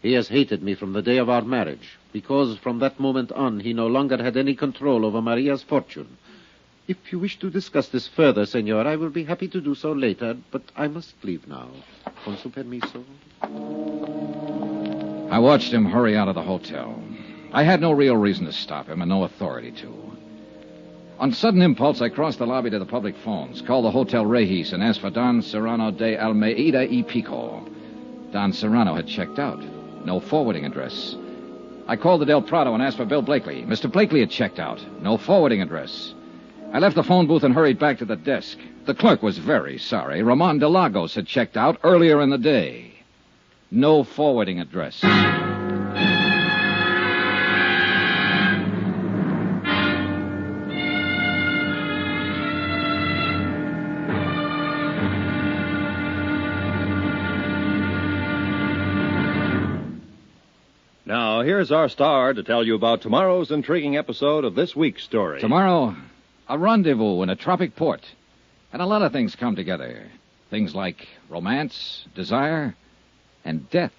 He has hated me from the day of our marriage, because from that moment on he no longer had any control over Maria's fortune. If you wish to discuss this further, senor, I will be happy to do so later, but I must leave now. Con su permiso. I watched him hurry out of the hotel. I had no real reason to stop him and no authority to. On sudden impulse, I crossed the lobby to the public phones, called the Hotel Regis, and asked for Don Serrano de Almeida y Pico. Don Serrano had checked out. No forwarding address. I called the Del Prado and asked for Bill Blakely. Mr. Blakely had checked out. No forwarding address. I left the phone booth and hurried back to the desk. The clerk was very sorry. Ramon de Lagos had checked out earlier in the day. No forwarding address. Now, here's our star to tell you about tomorrow's intriguing episode of this week's story. Tomorrow, a rendezvous in a tropic port. And a lot of things come together. Things like romance, desire, and death.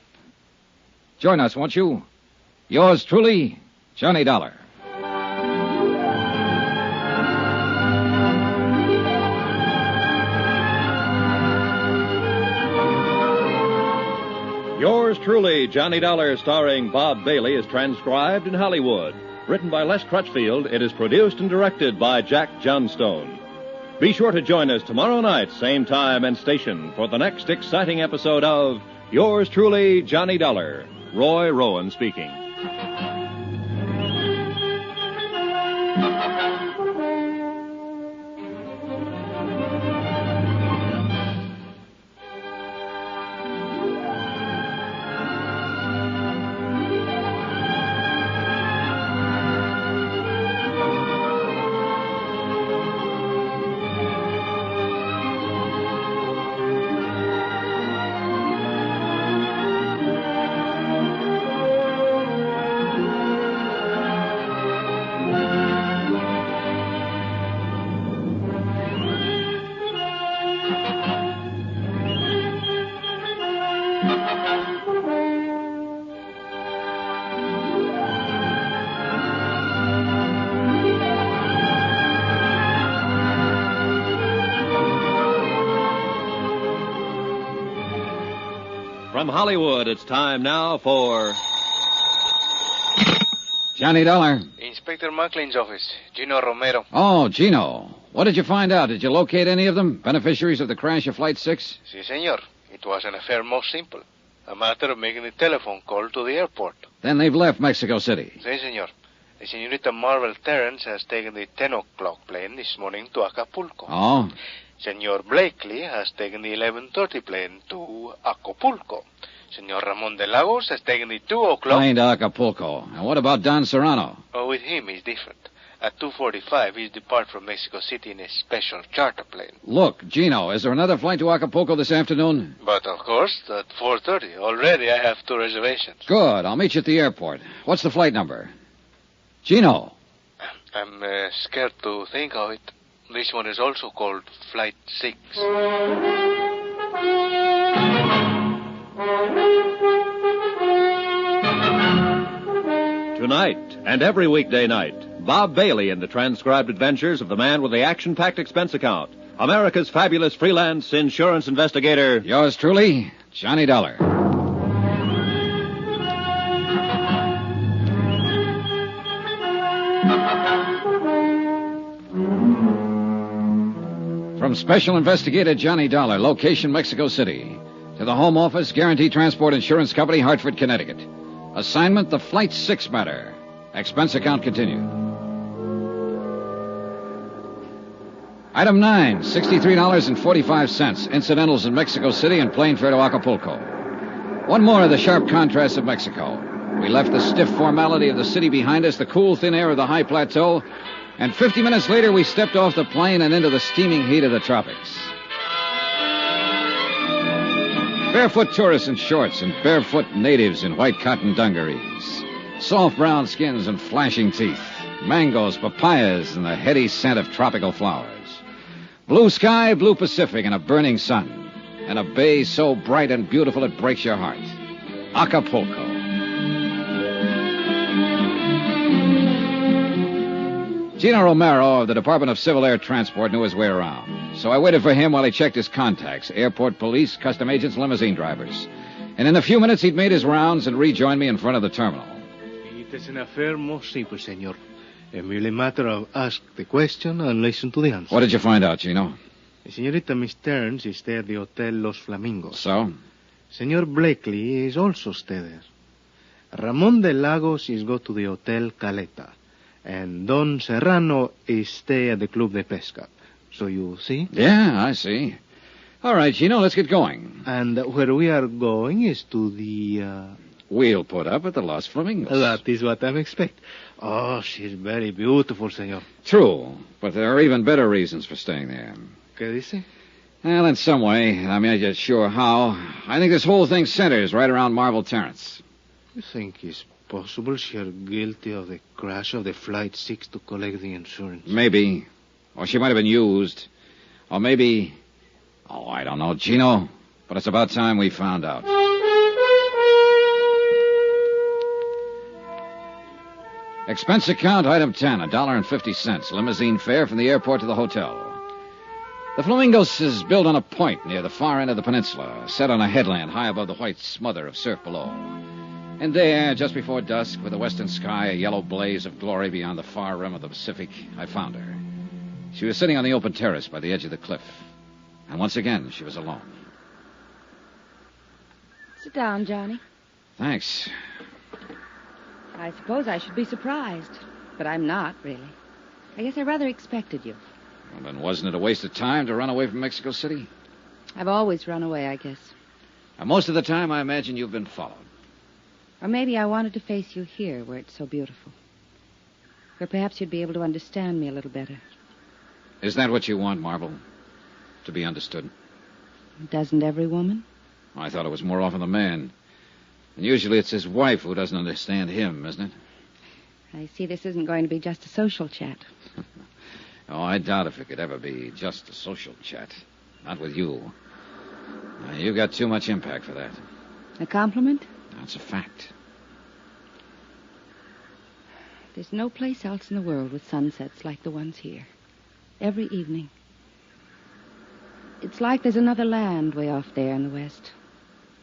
Join us, won't you? Yours truly, Johnny Dollar. Yours truly, Johnny Dollar, starring Bob Bailey, is transcribed in Hollywood. Written by Les Crutchfield, it is produced and directed by Jack Johnstone. Be sure to join us tomorrow night, same time and station, for the next exciting episode of Yours truly, Johnny Dollar. Roy Rowan speaking. From Hollywood, it's time now for... Johnny Dollar. Inspector Mucklin's office. Gino Romero. Oh, Gino. What did you find out? Did you locate any of them? Beneficiaries of the crash of Flight 6? Si, senor. It was an affair most simple. A matter of making a telephone call to the airport. Then they've left Mexico City. Si, senor. The senorita Marvel Terrence has taken the 10 o'clock plane this morning to Acapulco. Oh? Senor Blakely has taken the 11:30 plane to Acapulco. Senor Ramon de Lagos has taken the 2 o'clock... Plane to Acapulco. And what about Don Serrano? Oh, with him, it's different. At 2:45, we depart from Mexico City in a special charter plane. Look, Gino, is there another flight to Acapulco this afternoon? But, of course, at 4:30. Already I have 2 reservations. Good. I'll meet you at the airport. What's the flight number? Gino. I'm scared to think of it. This one is also called Flight 6. Tonight and every weekday night, Bob Bailey in the transcribed adventures of the man with the action-packed expense account, America's fabulous freelance insurance investigator. Yours truly, Johnny Dollar. From Special Investigator Johnny Dollar, location Mexico City, to the Home Office, Guaranty Transport Insurance Company, Hartford, Connecticut. Assignment, the Flight 6 matter. Expense account continued. Item 9, $63.45. Incidentals in Mexico City and plane fare to Acapulco. One more of the sharp contrasts of Mexico. We left the stiff formality of the city behind us, the cool, thin air of the high plateau, and 50 minutes later we stepped off the plane and into the steaming heat of the tropics. Barefoot tourists in shorts and barefoot natives in white cotton dungarees. Soft brown skins and flashing teeth. Mangoes, papayas, and the heady scent of tropical flowers. Blue sky, blue Pacific, and a burning sun. And a bay so bright and beautiful it breaks your heart. Acapulco. Gino Romero of the Department of Civil Air Transport knew his way around. So I waited for him while he checked his contacts, airport police, custom agents, limousine drivers. And in a few minutes, he'd made his rounds and rejoined me in front of the terminal. It is an affair most simple, senor. A merely matter of ask the question and listen to the answer. What did you find out, Gino? Senorita Miss Stearns is stay at the Hotel Los Flamingos. So? Senor Blakely is also stay there. Ramon de Lagos is go to the Hotel Caleta. And Don Serrano is stay at the Club de Pesca. So you see? Yeah, I see. All right, Gino, let's get going. And where we are going is to the... We'll put up at the Los Flamingos. That is what I expect. Oh, she's very beautiful, senor. True, but there are even better reasons for staying there. ¿Qué dice? Well, in some way, I'm not yet sure how. I think this whole thing centers right around Marble Terrace. You think it's possible she's guilty of the crash of the Flight 6 to collect the insurance? Maybe. Or she might have been used. Or maybe... Oh, I don't know, Gino. But it's about time we found out. Expense account, item 10, $1.50. Limousine fare from the airport to the hotel. The Flamingos is built on a point near the far end of the peninsula, set on a headland high above the white smother of surf below. And there, just before dusk, with the western sky a yellow blaze of glory beyond the far rim of the Pacific, I found her. She was sitting on the open terrace by the edge of the cliff. And once again, she was alone. Sit down, Johnny. Thanks. I suppose I should be surprised, but I'm not, really. I guess I rather expected you. Well, then wasn't it a waste of time to run away from Mexico City? I've always run away, I guess. And most of the time, I imagine you've been followed. Or maybe I wanted to face you here, where it's so beautiful. Where perhaps you'd be able to understand me a little better. Is that what you want, Marble? To be understood? Doesn't every woman? I thought it was more often the man. And usually it's his wife who doesn't understand him, isn't it? I see this isn't going to be just a social chat. Oh, I doubt if it could ever be just a social chat. Not with you. You've got too much impact for that. A compliment? That's a fact. There's no place else in the world with sunsets like the ones here. Every evening. It's like there's another land way off there in the west.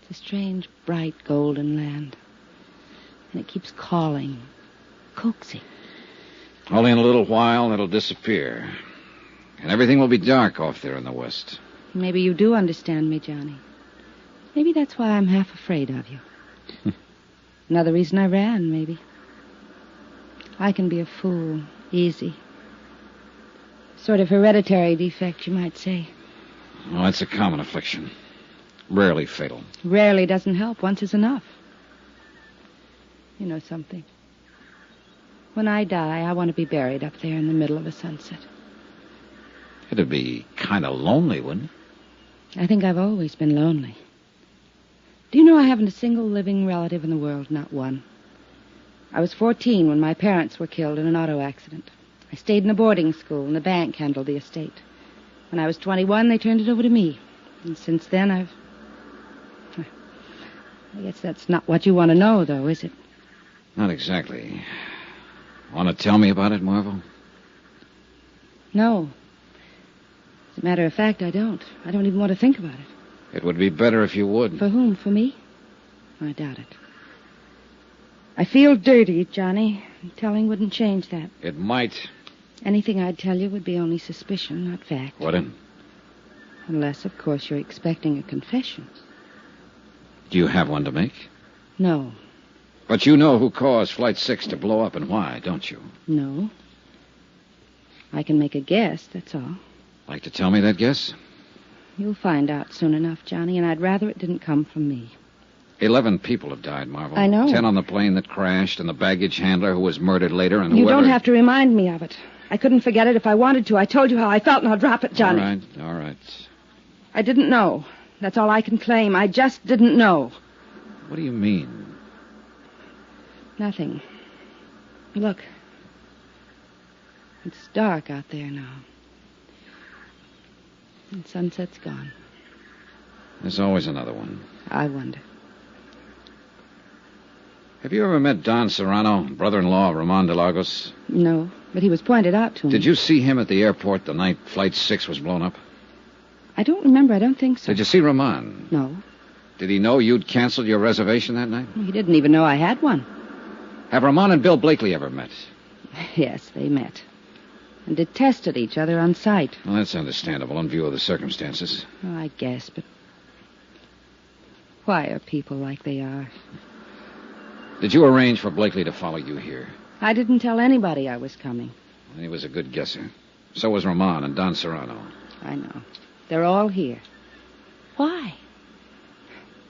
It's a strange, bright, golden land. And it keeps calling, coaxing. Only in a little while it'll disappear. And everything will be dark off there in the west. Maybe you do understand me, Johnny. Maybe that's why I'm half afraid of you. Another reason I ran, maybe. I can be a fool, easy. Sort of hereditary defect, you might say. Well, that's a common affliction. Rarely fatal. Rarely doesn't help. Once is enough. You know something. When I die, I want to be buried up there in the middle of a sunset. It'd be kind of lonely, wouldn't it? I think I've always been lonely. Do you know I haven't a single living relative in the world, not one. I was 14 when my parents were killed in an auto accident. I stayed in a boarding school, and the bank handled the estate. When I was 21, they turned it over to me. And since then, I guess that's not what you want to know, though, is it? Not exactly. Want to tell me about it, Marvel? No. As a matter of fact, I don't. I don't even want to think about it. It would be better if you would. For whom? For me? I doubt it. I feel dirty, Johnny. Telling wouldn't change that. It might. Anything I'd tell you would be only suspicion, not fact. Wouldn't? Unless, of course, you're expecting a confession. Do you have one to make? No. But you know who caused Flight 6 to blow up and why, don't you? No. I can make a guess, that's all. Like to tell me that guess? You'll find out soon enough, Johnny, and I'd rather it didn't come from me. 11 people have died, Marvel. I know. 10 on the plane that crashed, and the baggage handler who was murdered later, and You whoever... don't have to remind me of it. I couldn't forget it if I wanted to. I told you how I felt, now drop it, Johnny. All right. I didn't know. That's all I can claim. I just didn't know. What do you mean? Nothing. Look. It's dark out there now. And sunset's gone. There's always another one. I wonder. Have you ever met Don Serrano, brother-in-law of Ramon de Lagos? No, but he was pointed out to me. Did you see him at the airport the night Flight 6 was blown up? I don't remember. I don't think so. Did you see Ramon? No. Did he know you'd canceled your reservation that night? He didn't even know I had one. Have Ramon and Bill Blakely ever met? Yes, they met. And detested each other on sight. Well, that's understandable in view of the circumstances. Oh, I guess, but why are people like they are? Did you arrange for Blakely to follow you here? I didn't tell anybody I was coming. He was a good guesser. So was Ramon and Don Serrano. I know. They're all here. Why?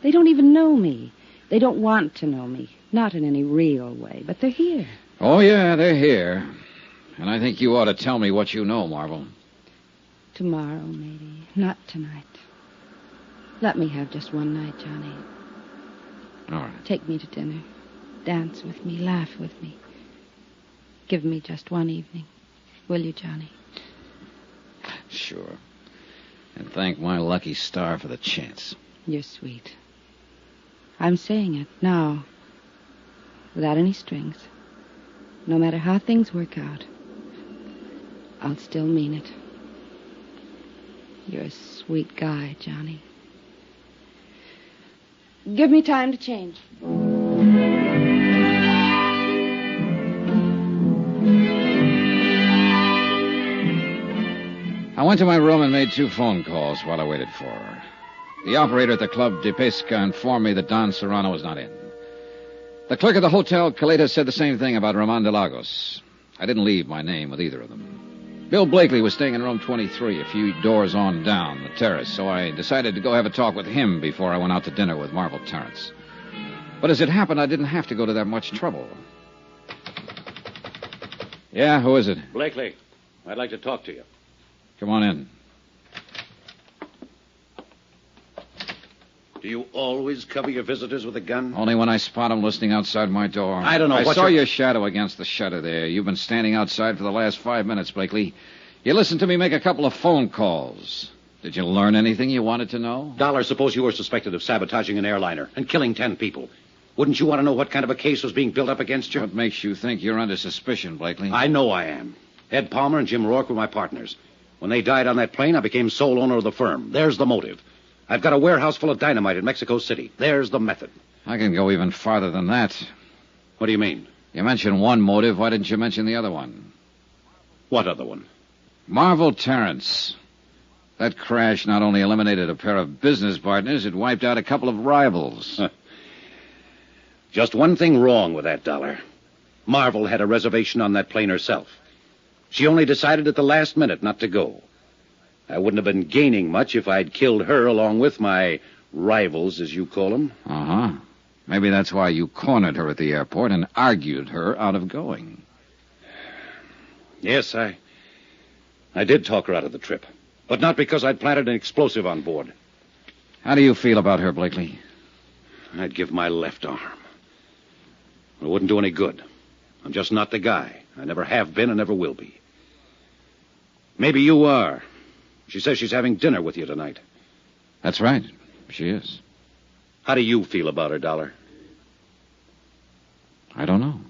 They don't even know me. They don't want to know me. Not in any real way, but they're here. Oh, yeah, they're here. And I think you ought to tell me what you know, Marvel. Tomorrow, maybe. Not tonight. Let me have just one night, Johnny. All right. Take me to dinner. Dance with me. Laugh with me. Give me just one evening. Will you, Johnny? Sure. And thank my lucky star for the chance. You're sweet. I'm saying it now. Without any strings. No matter how things work out. I'll still mean it. You're a sweet guy, Johnny. Give me time to change. I went to my room and made 2 phone calls while I waited for her. The operator at the Club de Pesca informed me that Don Serrano was not in. The clerk at the Hotel Caleta said the same thing about Ramon de Lagos. I didn't leave my name with either of them. Bill Blakely was staying in room 23, a few doors on down the terrace, so I decided to go have a talk with him before I went out to dinner with Marvel Terrence. But as it happened, I didn't have to go to that much trouble. Yeah, who is it? Blakely, I'd like to talk to you. Come on in. Do you always cover your visitors with a gun? Only when I spot them listening outside my door. I don't know I what saw your shadow against the shutter there. You've been standing outside for the last 5 minutes, Blakely. You listened to me make a couple of phone calls. Did you learn anything you wanted to know? Dollar, suppose you were suspected of sabotaging an airliner and killing 10 people. Wouldn't you want to know what kind of a case was being built up against you? What makes you think you're under suspicion, Blakely? I know I am. Ed Palmer and Jim Rourke were my partners. When they died on that plane, I became sole owner of the firm. There's the motive. I've got a warehouse full of dynamite in Mexico City. There's the method. I can go even farther than that. What do you mean? You mentioned one motive. Why didn't you mention the other one? What other one? Marvel Terrence. That crash not only eliminated a pair of business partners, it wiped out a couple of rivals. Just one thing wrong with that, Dollar. Marvel had a reservation on that plane herself. She only decided at the last minute not to go. I wouldn't have been gaining much if I'd killed her along with my rivals, as you call them. Uh-huh. Maybe that's why you cornered her at the airport and argued her out of going. Yes, I did talk her out of the trip. But not because I'd planted an explosive on board. How do you feel about her, Blakely? I'd give my left arm. It wouldn't do any good. I'm just not the guy. I never have been and never will be. Maybe you are. She says she's having dinner with you tonight. That's right. She is. How do you feel about her, Dollar? I don't know.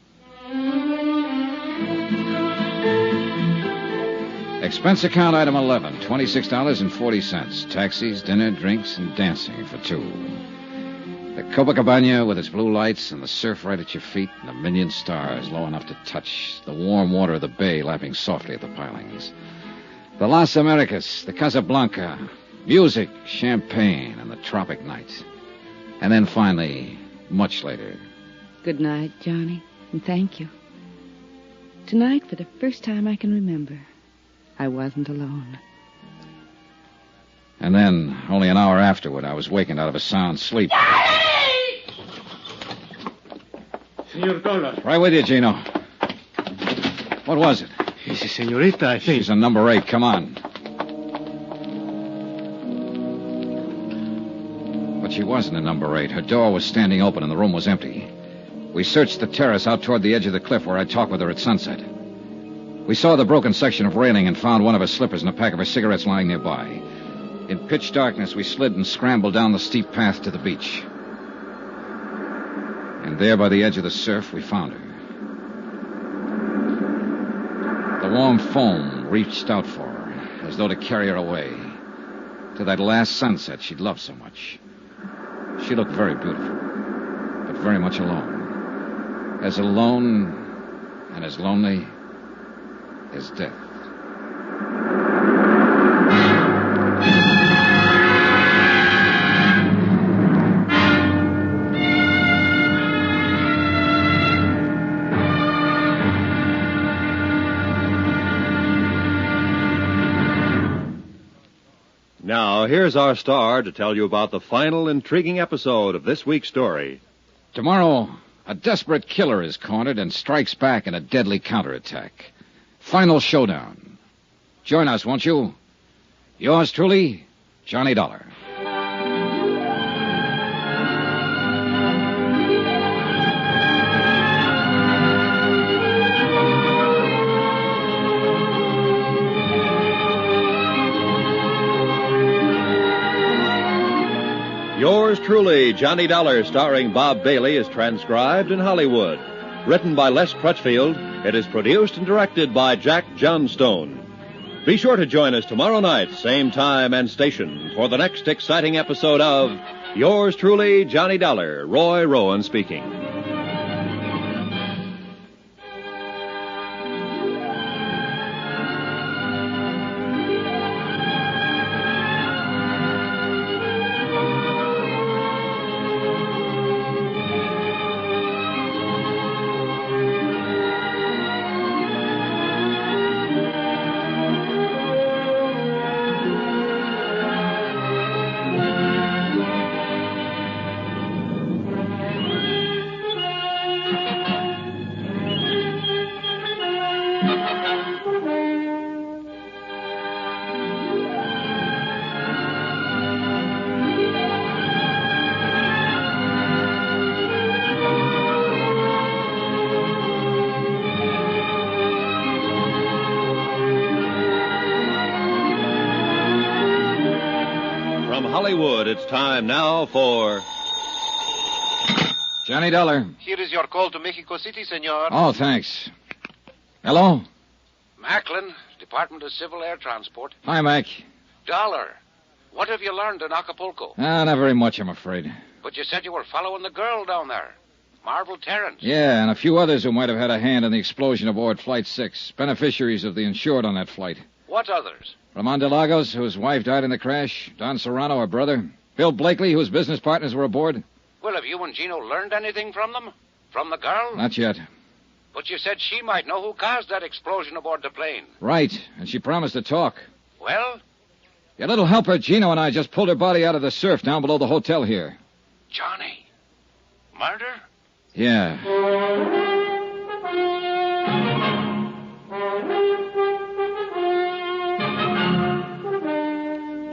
Expense account item 11, $26.40. Taxis, dinner, drinks, and dancing for two. The Copacabana with its blue lights and the surf right at your feet and a million stars low enough to touch the warm water of the bay lapping softly at the pilings. The Las Americas, the Casablanca, music, champagne, and the tropic night. And then finally, much later. Good night, Johnny, and thank you. Tonight, for the first time I can remember, I wasn't alone. And then, only an hour afterward, I was wakened out of a sound sleep. Senor Dollar. Right with you, Gino. What was it? It's a senorita, I think. She's a number 8. Come on. But she wasn't a number 8. Her door was standing open and the room was empty. We searched the terrace out toward the edge of the cliff where I talked with her at sunset. We saw the broken section of railing and found one of her slippers and a pack of her cigarettes lying nearby. In pitch darkness, we slid and scrambled down the steep path to the beach. And there by the edge of the surf, we found her. The warm foam reached out for her, as though to carry her away, to that last sunset she'd loved so much. She looked very beautiful, but very much alone. As alone and as lonely as death. Now, here's our star to tell you about the final intriguing episode of this week's story. Tomorrow, a desperate killer is cornered and strikes back in a deadly counterattack. Final showdown. Join us, won't you? Yours truly, Johnny Dollar. Yours truly, Johnny Dollar, starring Bob Bailey, is transcribed in Hollywood. Written by Les Crutchfield, it is produced and directed by Jack Johnstone. Be sure to join us tomorrow night, same time and station, for the next exciting episode of Yours truly, Johnny Dollar. Roy Rowan speaking. Hollywood, it's time now for Johnny Dollar. Here is your call to Mexico City, senor. Oh, thanks. Hello? Macklin, Department of Civil Air Transport. Hi, Mac. Dollar, what have you learned in Acapulco? Not very much, I'm afraid. But you said you were following the girl down there. Marvel Terrence. Yeah, and a few others who might have had a hand in the explosion aboard Flight 6. Beneficiaries of the insured on that flight. What others? Ramon de Lagos, whose wife died in the crash. Don Serrano, her brother. Bill Blakely, whose business partners were aboard. Well, have you and Gino learned anything from them? From the girl? Not yet. But you said she might know who caused that explosion aboard the plane. Right, and she promised to talk. Well? Your little helper, Gino, and I just pulled her body out of the surf down below the hotel here. Johnny. Murder? Yeah.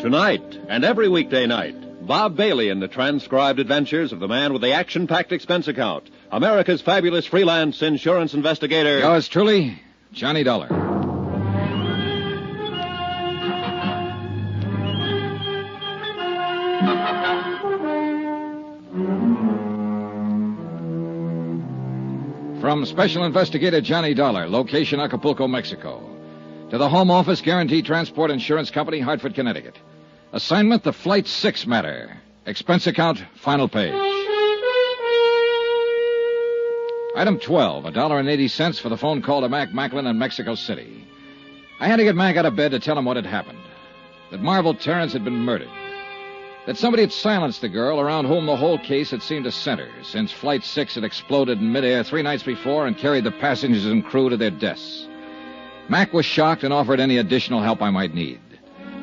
Tonight and every weekday night, Bob Bailey in the transcribed adventures of the man with the action-packed expense account, America's fabulous freelance insurance investigator. Yours truly, Johnny Dollar. From Special Investigator Johnny Dollar, location Acapulco, Mexico. To the Home Office, Guaranteed Transport Insurance Company, Hartford, Connecticut. Assignment, the Flight 6 matter. Expense account, final page. Item 12, $1.80 for the phone call to Mac Macklin in Mexico City. I had to get Mac out of bed to tell him what had happened. That Marvel Terrence had been murdered. That somebody had silenced the girl around whom the whole case had seemed to center, since Flight 6 had exploded in midair 3 nights before and carried the passengers and crew to their deaths. Mac was shocked and offered any additional help I might need.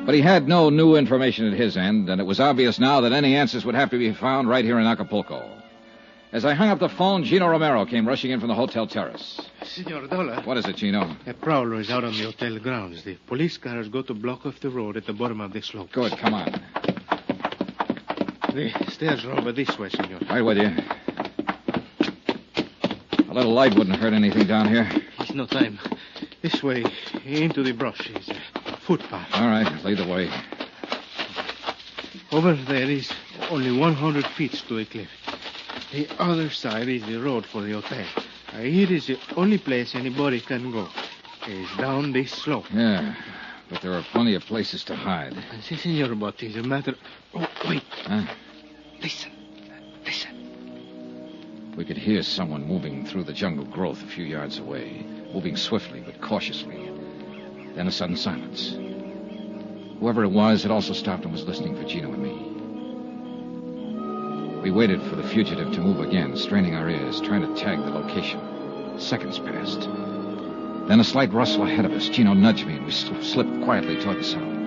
But he had no new information at his end, and it was obvious now that any answers would have to be found right here in Acapulco. As I hung up the phone, Gino Romero came rushing in from the hotel terrace. Senor Dollar. What is it, Gino? A prowler is out on the hotel grounds. The police cars go to block off the road at the bottom of the slope. Good, come on. The stairs are over this way, senor. Right with you. A little light wouldn't hurt anything down here. There's no time. This way, into the brush, is a footpath. All right, lead the way. Over there is only 100 feet to the cliff. The other side is the road for the hotel. Here is the only place anybody can go. It's down this slope. Yeah, but there are plenty of places to hide. Si, senor, but it's a matter... Oh, wait. Huh? Listen. We could hear someone moving through the jungle growth a few yards away, moving swiftly but cautiously. Then a sudden silence. Whoever it was had also stopped and was listening for Gino and me. We waited for the fugitive to move again, straining our ears, trying to tag the location. Seconds passed. Then a slight rustle ahead of us. Gino nudged me, and we slipped quietly toward the sound.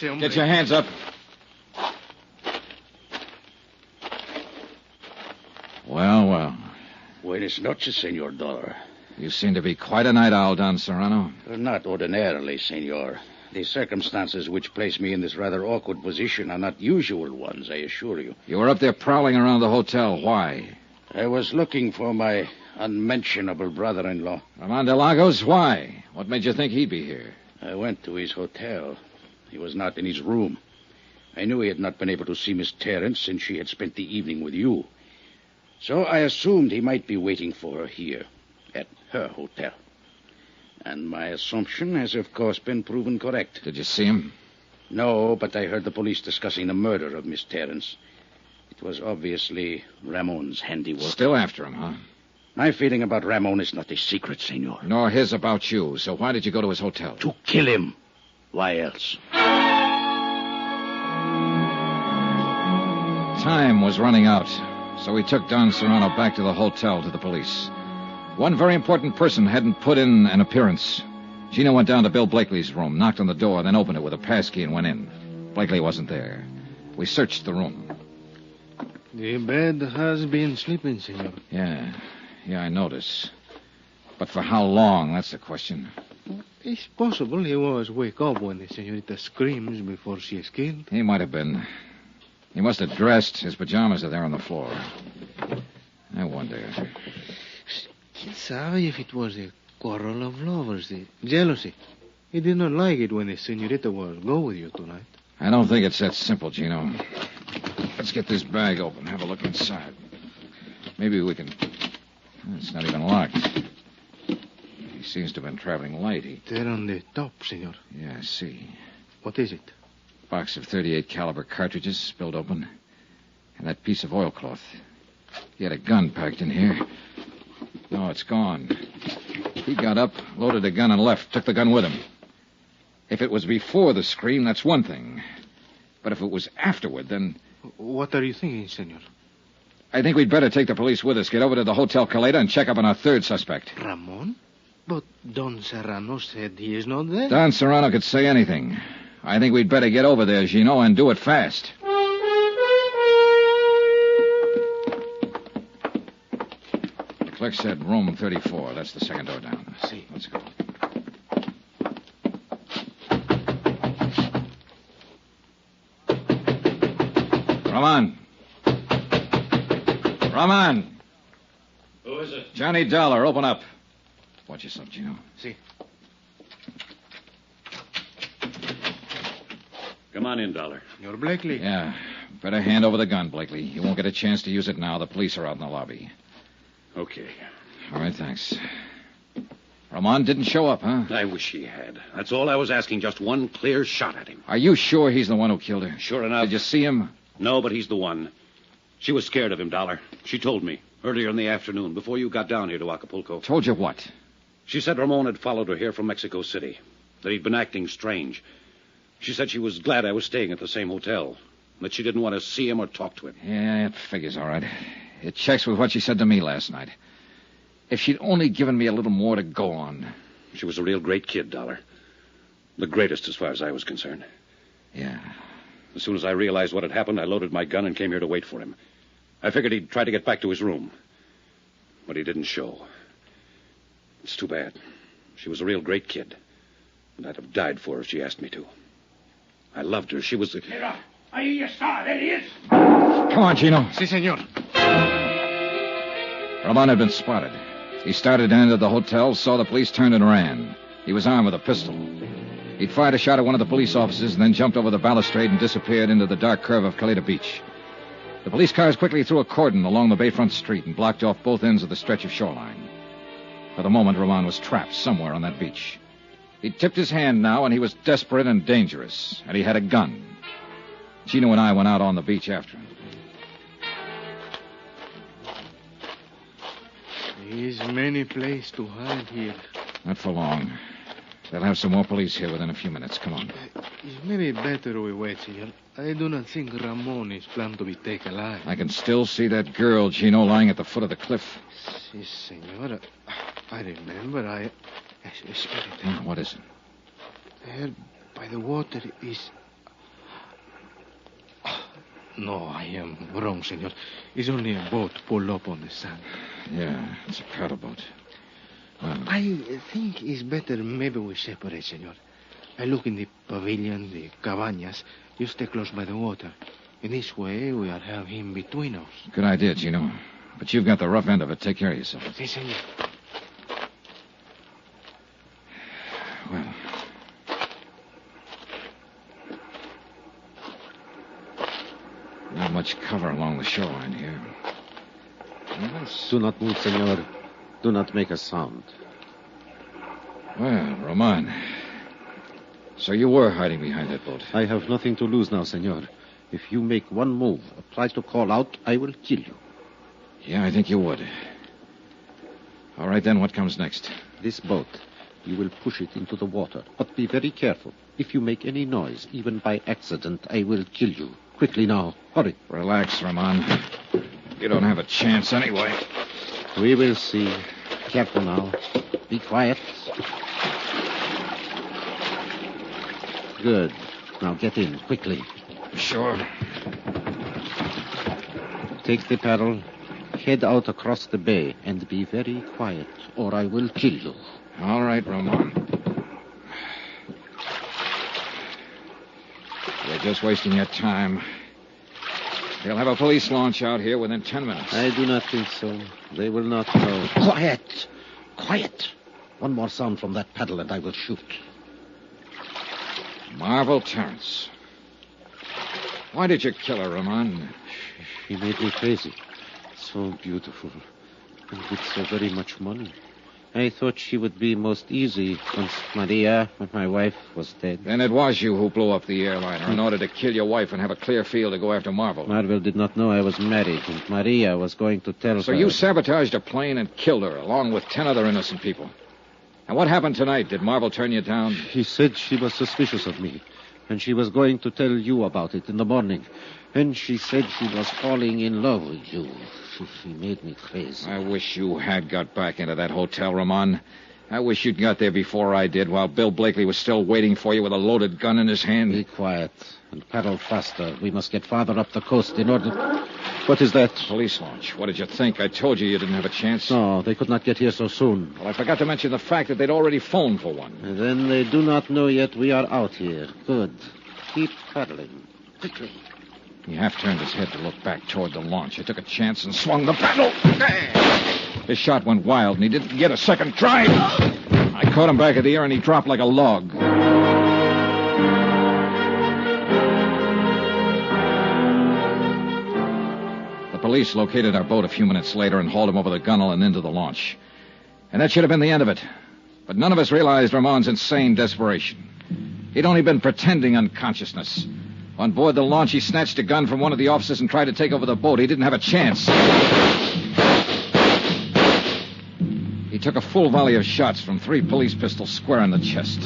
Get your hands up. Well. Buenas noches, Senor Dollar. You seem to be quite a night owl, Don Serrano. Not ordinarily, Senor. The circumstances which place me in this rather awkward position are not usual ones, I assure you. You were up there prowling around the hotel. Why? I was looking for my unmentionable brother-in-law. Ramon de Lagos? Why? What made you think he'd be here? I went to his hotel. He was not in his room. I knew he had not been able to see Miss Terrence since she had spent the evening with you. So I assumed he might be waiting for her here, at her hotel. And my assumption has, of course, been proven correct. Did you see him? No, but I heard the police discussing the murder of Miss Terrence. It was obviously Ramon's handiwork. Still after him, huh? My feeling about Ramon is not a secret, Senor. Nor his about you. So why did you go to his hotel? To kill him. Why else? Time was running out, so we took Don Serrano back to the hotel to the police. One very important person hadn't put in an appearance. Gino went down to Bill Blakely's room, knocked on the door, then opened it with a passkey and went in. Blakely wasn't there. We searched the room. The bed has been sleeping, senor. Yeah, I notice. But for how long, that's the question. It's possible he was wake up when the senorita screams before she is killed. He might have been. He must have dressed. His pajamas are there on the floor. I wonder. Quien sabe if it was a quarrel of lovers, the jealousy. He did not like it when the senorita was go with you tonight. I don't think it's that simple, Gino. Let's get this bag open, have a look inside. Maybe we can... It's not even locked. He seems to have been traveling light. There on the top, senor. Yeah, I see. What is it? Box of .38 caliber cartridges spilled open. And that piece of oilcloth. He had a gun packed in here. No, it's gone. He got up, loaded a gun, and left. Took the gun with him. If it was before the scream, that's one thing. But if it was afterward, then... What are you thinking, senor? I think we'd better take the police with us, get over to the Hotel Caleta, and check up on our third suspect. Ramon? But Don Serrano said he is not there. Don Serrano could say anything. I think we'd better get over there, Gino, and do it fast. clerk said room 34. That's the second door down. See. Let's go. Roman. Roman. Who is it? Johnny Dollar, open up. Watch yourself, Gino. See. Come on in, Dollar. Senor Blakely. Yeah. Better hand over the gun, Blakely. You won't get a chance to use it now. The police are out in the lobby. Okay. All right, thanks. Roman didn't show up, huh? I wish he had. That's all I was asking. Just one clear shot at him. Are you sure he's the one who killed her? Sure enough. Did you see him? No, but he's the one. She was scared of him, Dollar. She told me earlier in the afternoon, before you got down here to Acapulco. Told you what? She said Ramon had followed her here from Mexico City, that he'd been acting strange. She said she was glad I was staying at the same hotel, that she didn't want to see him or talk to him. Yeah, it figures all right. It checks with what she said to me last night. If she'd only given me a little more to go on. She was a real great kid, Dollar. The greatest as far as I was concerned. Yeah. As soon as I realized what had happened, I loaded my gun and came here to wait for him. I figured he'd try to get back to his room. But he didn't show. It's too bad. She was a real great kid. And I'd have died for her if she asked me to. I loved her. She was the... Mira, ahí está. There he is. Come on, Gino. Si, senor. Ramon had been spotted. He started and entered the hotel, saw the police, turned and ran. He was armed with a pistol. He'd fired a shot at one of the police officers and then jumped over the balustrade and disappeared into the dark curve of Caleta Beach. The police cars quickly threw a cordon along the bayfront street and blocked off both ends of the stretch of shoreline. For the moment, Ramon was trapped somewhere on that beach. He'd tipped his hand now, and he was desperate and dangerous, and he had a gun. Gino and I went out on the beach after him. There's many places to hide here. Not for long. They'll have some more police here within a few minutes. Come on. It's maybe better we wait, senor. I do not think Ramon is planned to be taken alive. I can still see that girl, Gino, lying at the foot of the cliff. Si, senor. I remember. Espérate. What is it? There by the water is... No, I am wrong, senor. It's only a boat pulled up on the sand. Yeah, it's a paddle boat. Well, I think it's better maybe we separate, senor. I look in the pavilion, the cabañas. You stay close by the water. In this way, we'll have him between us. good idea, Gino. But you've got the rough end of it. Take care of yourself. Si, senor. Well... not much cover along the shoreline here. Do not move, senor. Do not make a sound. Well, Roman. So you were hiding behind that boat. I have nothing to lose now, senor. If you make one move or try to call out, I will kill you. Yeah, I think you would. All right, then, what comes next? This boat, you will push it into the water. But be very careful. If you make any noise, even by accident, I will kill you. Quickly now. Hurry. Relax, Roman. You don't have a chance anyway. We will see. Careful now. Be quiet. Good. Now get in, quickly. Sure. Take the paddle, head out across the bay, and be very quiet, or I will kill you. All right, Roman. You're just wasting your time. They'll have a police launch out here within 10 minutes. I do not think so. They will not know. Quiet! Quiet! One more sound from that paddle and I will shoot. Marvel Terrence. Why did you kill her, Roman? She made me crazy. So beautiful. And with so very much money. I thought she would be most easy once Maria, my wife, was dead. Then it was you who blew up the airliner in order to kill your wife and have a clear field to go after Marvel. Marvel did not know I was married, and Maria was going to tell her... So you sabotaged a plane and killed her, along with 10 other innocent people. And what happened tonight? Did Marvel turn you down? She said she was suspicious of me, and she was going to tell you about it in the morning. And she said she was falling in love with you. She made me crazy. I wish you had got back into that hotel, Ramon. I wish you'd got there before I did, while Bill Blakely was still waiting for you with a loaded gun in his hand. Be quiet and paddle faster. We must get farther up the coast in order... What is that? Police launch. What did you think? I told you didn't have a chance. No, they could not get here so soon. Well, I forgot to mention the fact that they'd already phoned for one. And then they do not know yet we are out here. Good. Keep paddling. Quickly. He half turned his head to look back toward the launch. I took a chance and swung the paddle. His shot went wild, and he didn't get a second try. I caught him back of the ear, and he dropped like a log. The police located our boat a few minutes later and hauled him over the gunwale and into the launch. And that should have been the end of it. But none of us realized Ramon's insane desperation. He'd only been pretending unconsciousness. On board the launch, he snatched a gun from one of the officers and tried to take over the boat. He didn't have a chance. He took a full volley of shots from 3 police pistols square in the chest.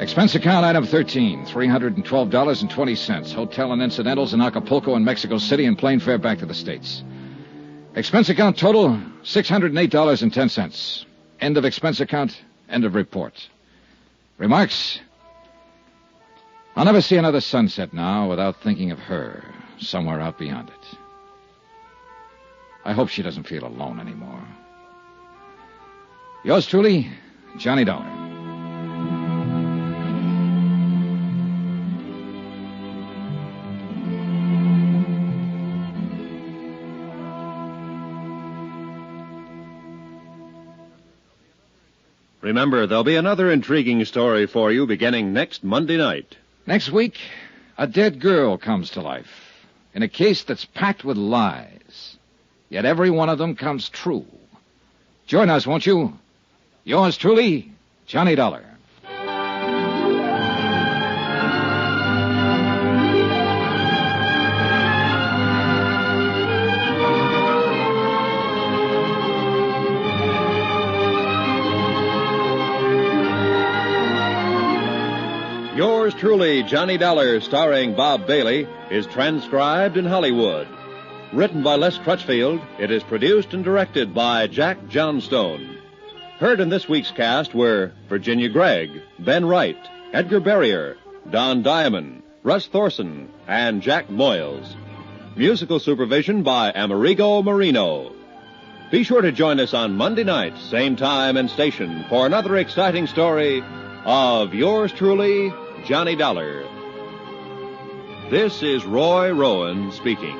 Expense account item 13, $312.20. Hotel and incidentals in Acapulco and Mexico City and plane fare back to the States. Expense account total, $608.10. End of expense account, end of report. Remarks? I'll never see another sunset now without thinking of her somewhere out beyond it. I hope she doesn't feel alone anymore. Yours truly, Johnny Dollar. Remember, there'll be another intriguing story for you beginning next Monday night. Next week, a dead girl comes to life in a case that's packed with lies. Yet every one of them comes true. Join us, won't you? Yours truly, Johnny Dollar. Yours truly, Johnny Dollar, starring Bob Bailey, is transcribed in Hollywood. Written by Les Crutchfield, it is produced and directed by Jack Johnstone. Heard in this week's cast were Virginia Gregg, Ben Wright, Edgar Barrier, Don Diamond, Russ Thorson, and Jack Moyles. Musical supervision by Amerigo Marino. Be sure to join us on Monday night, same time and station, for another exciting story of yours truly, Johnny Dollar. This is Roy Rowan speaking.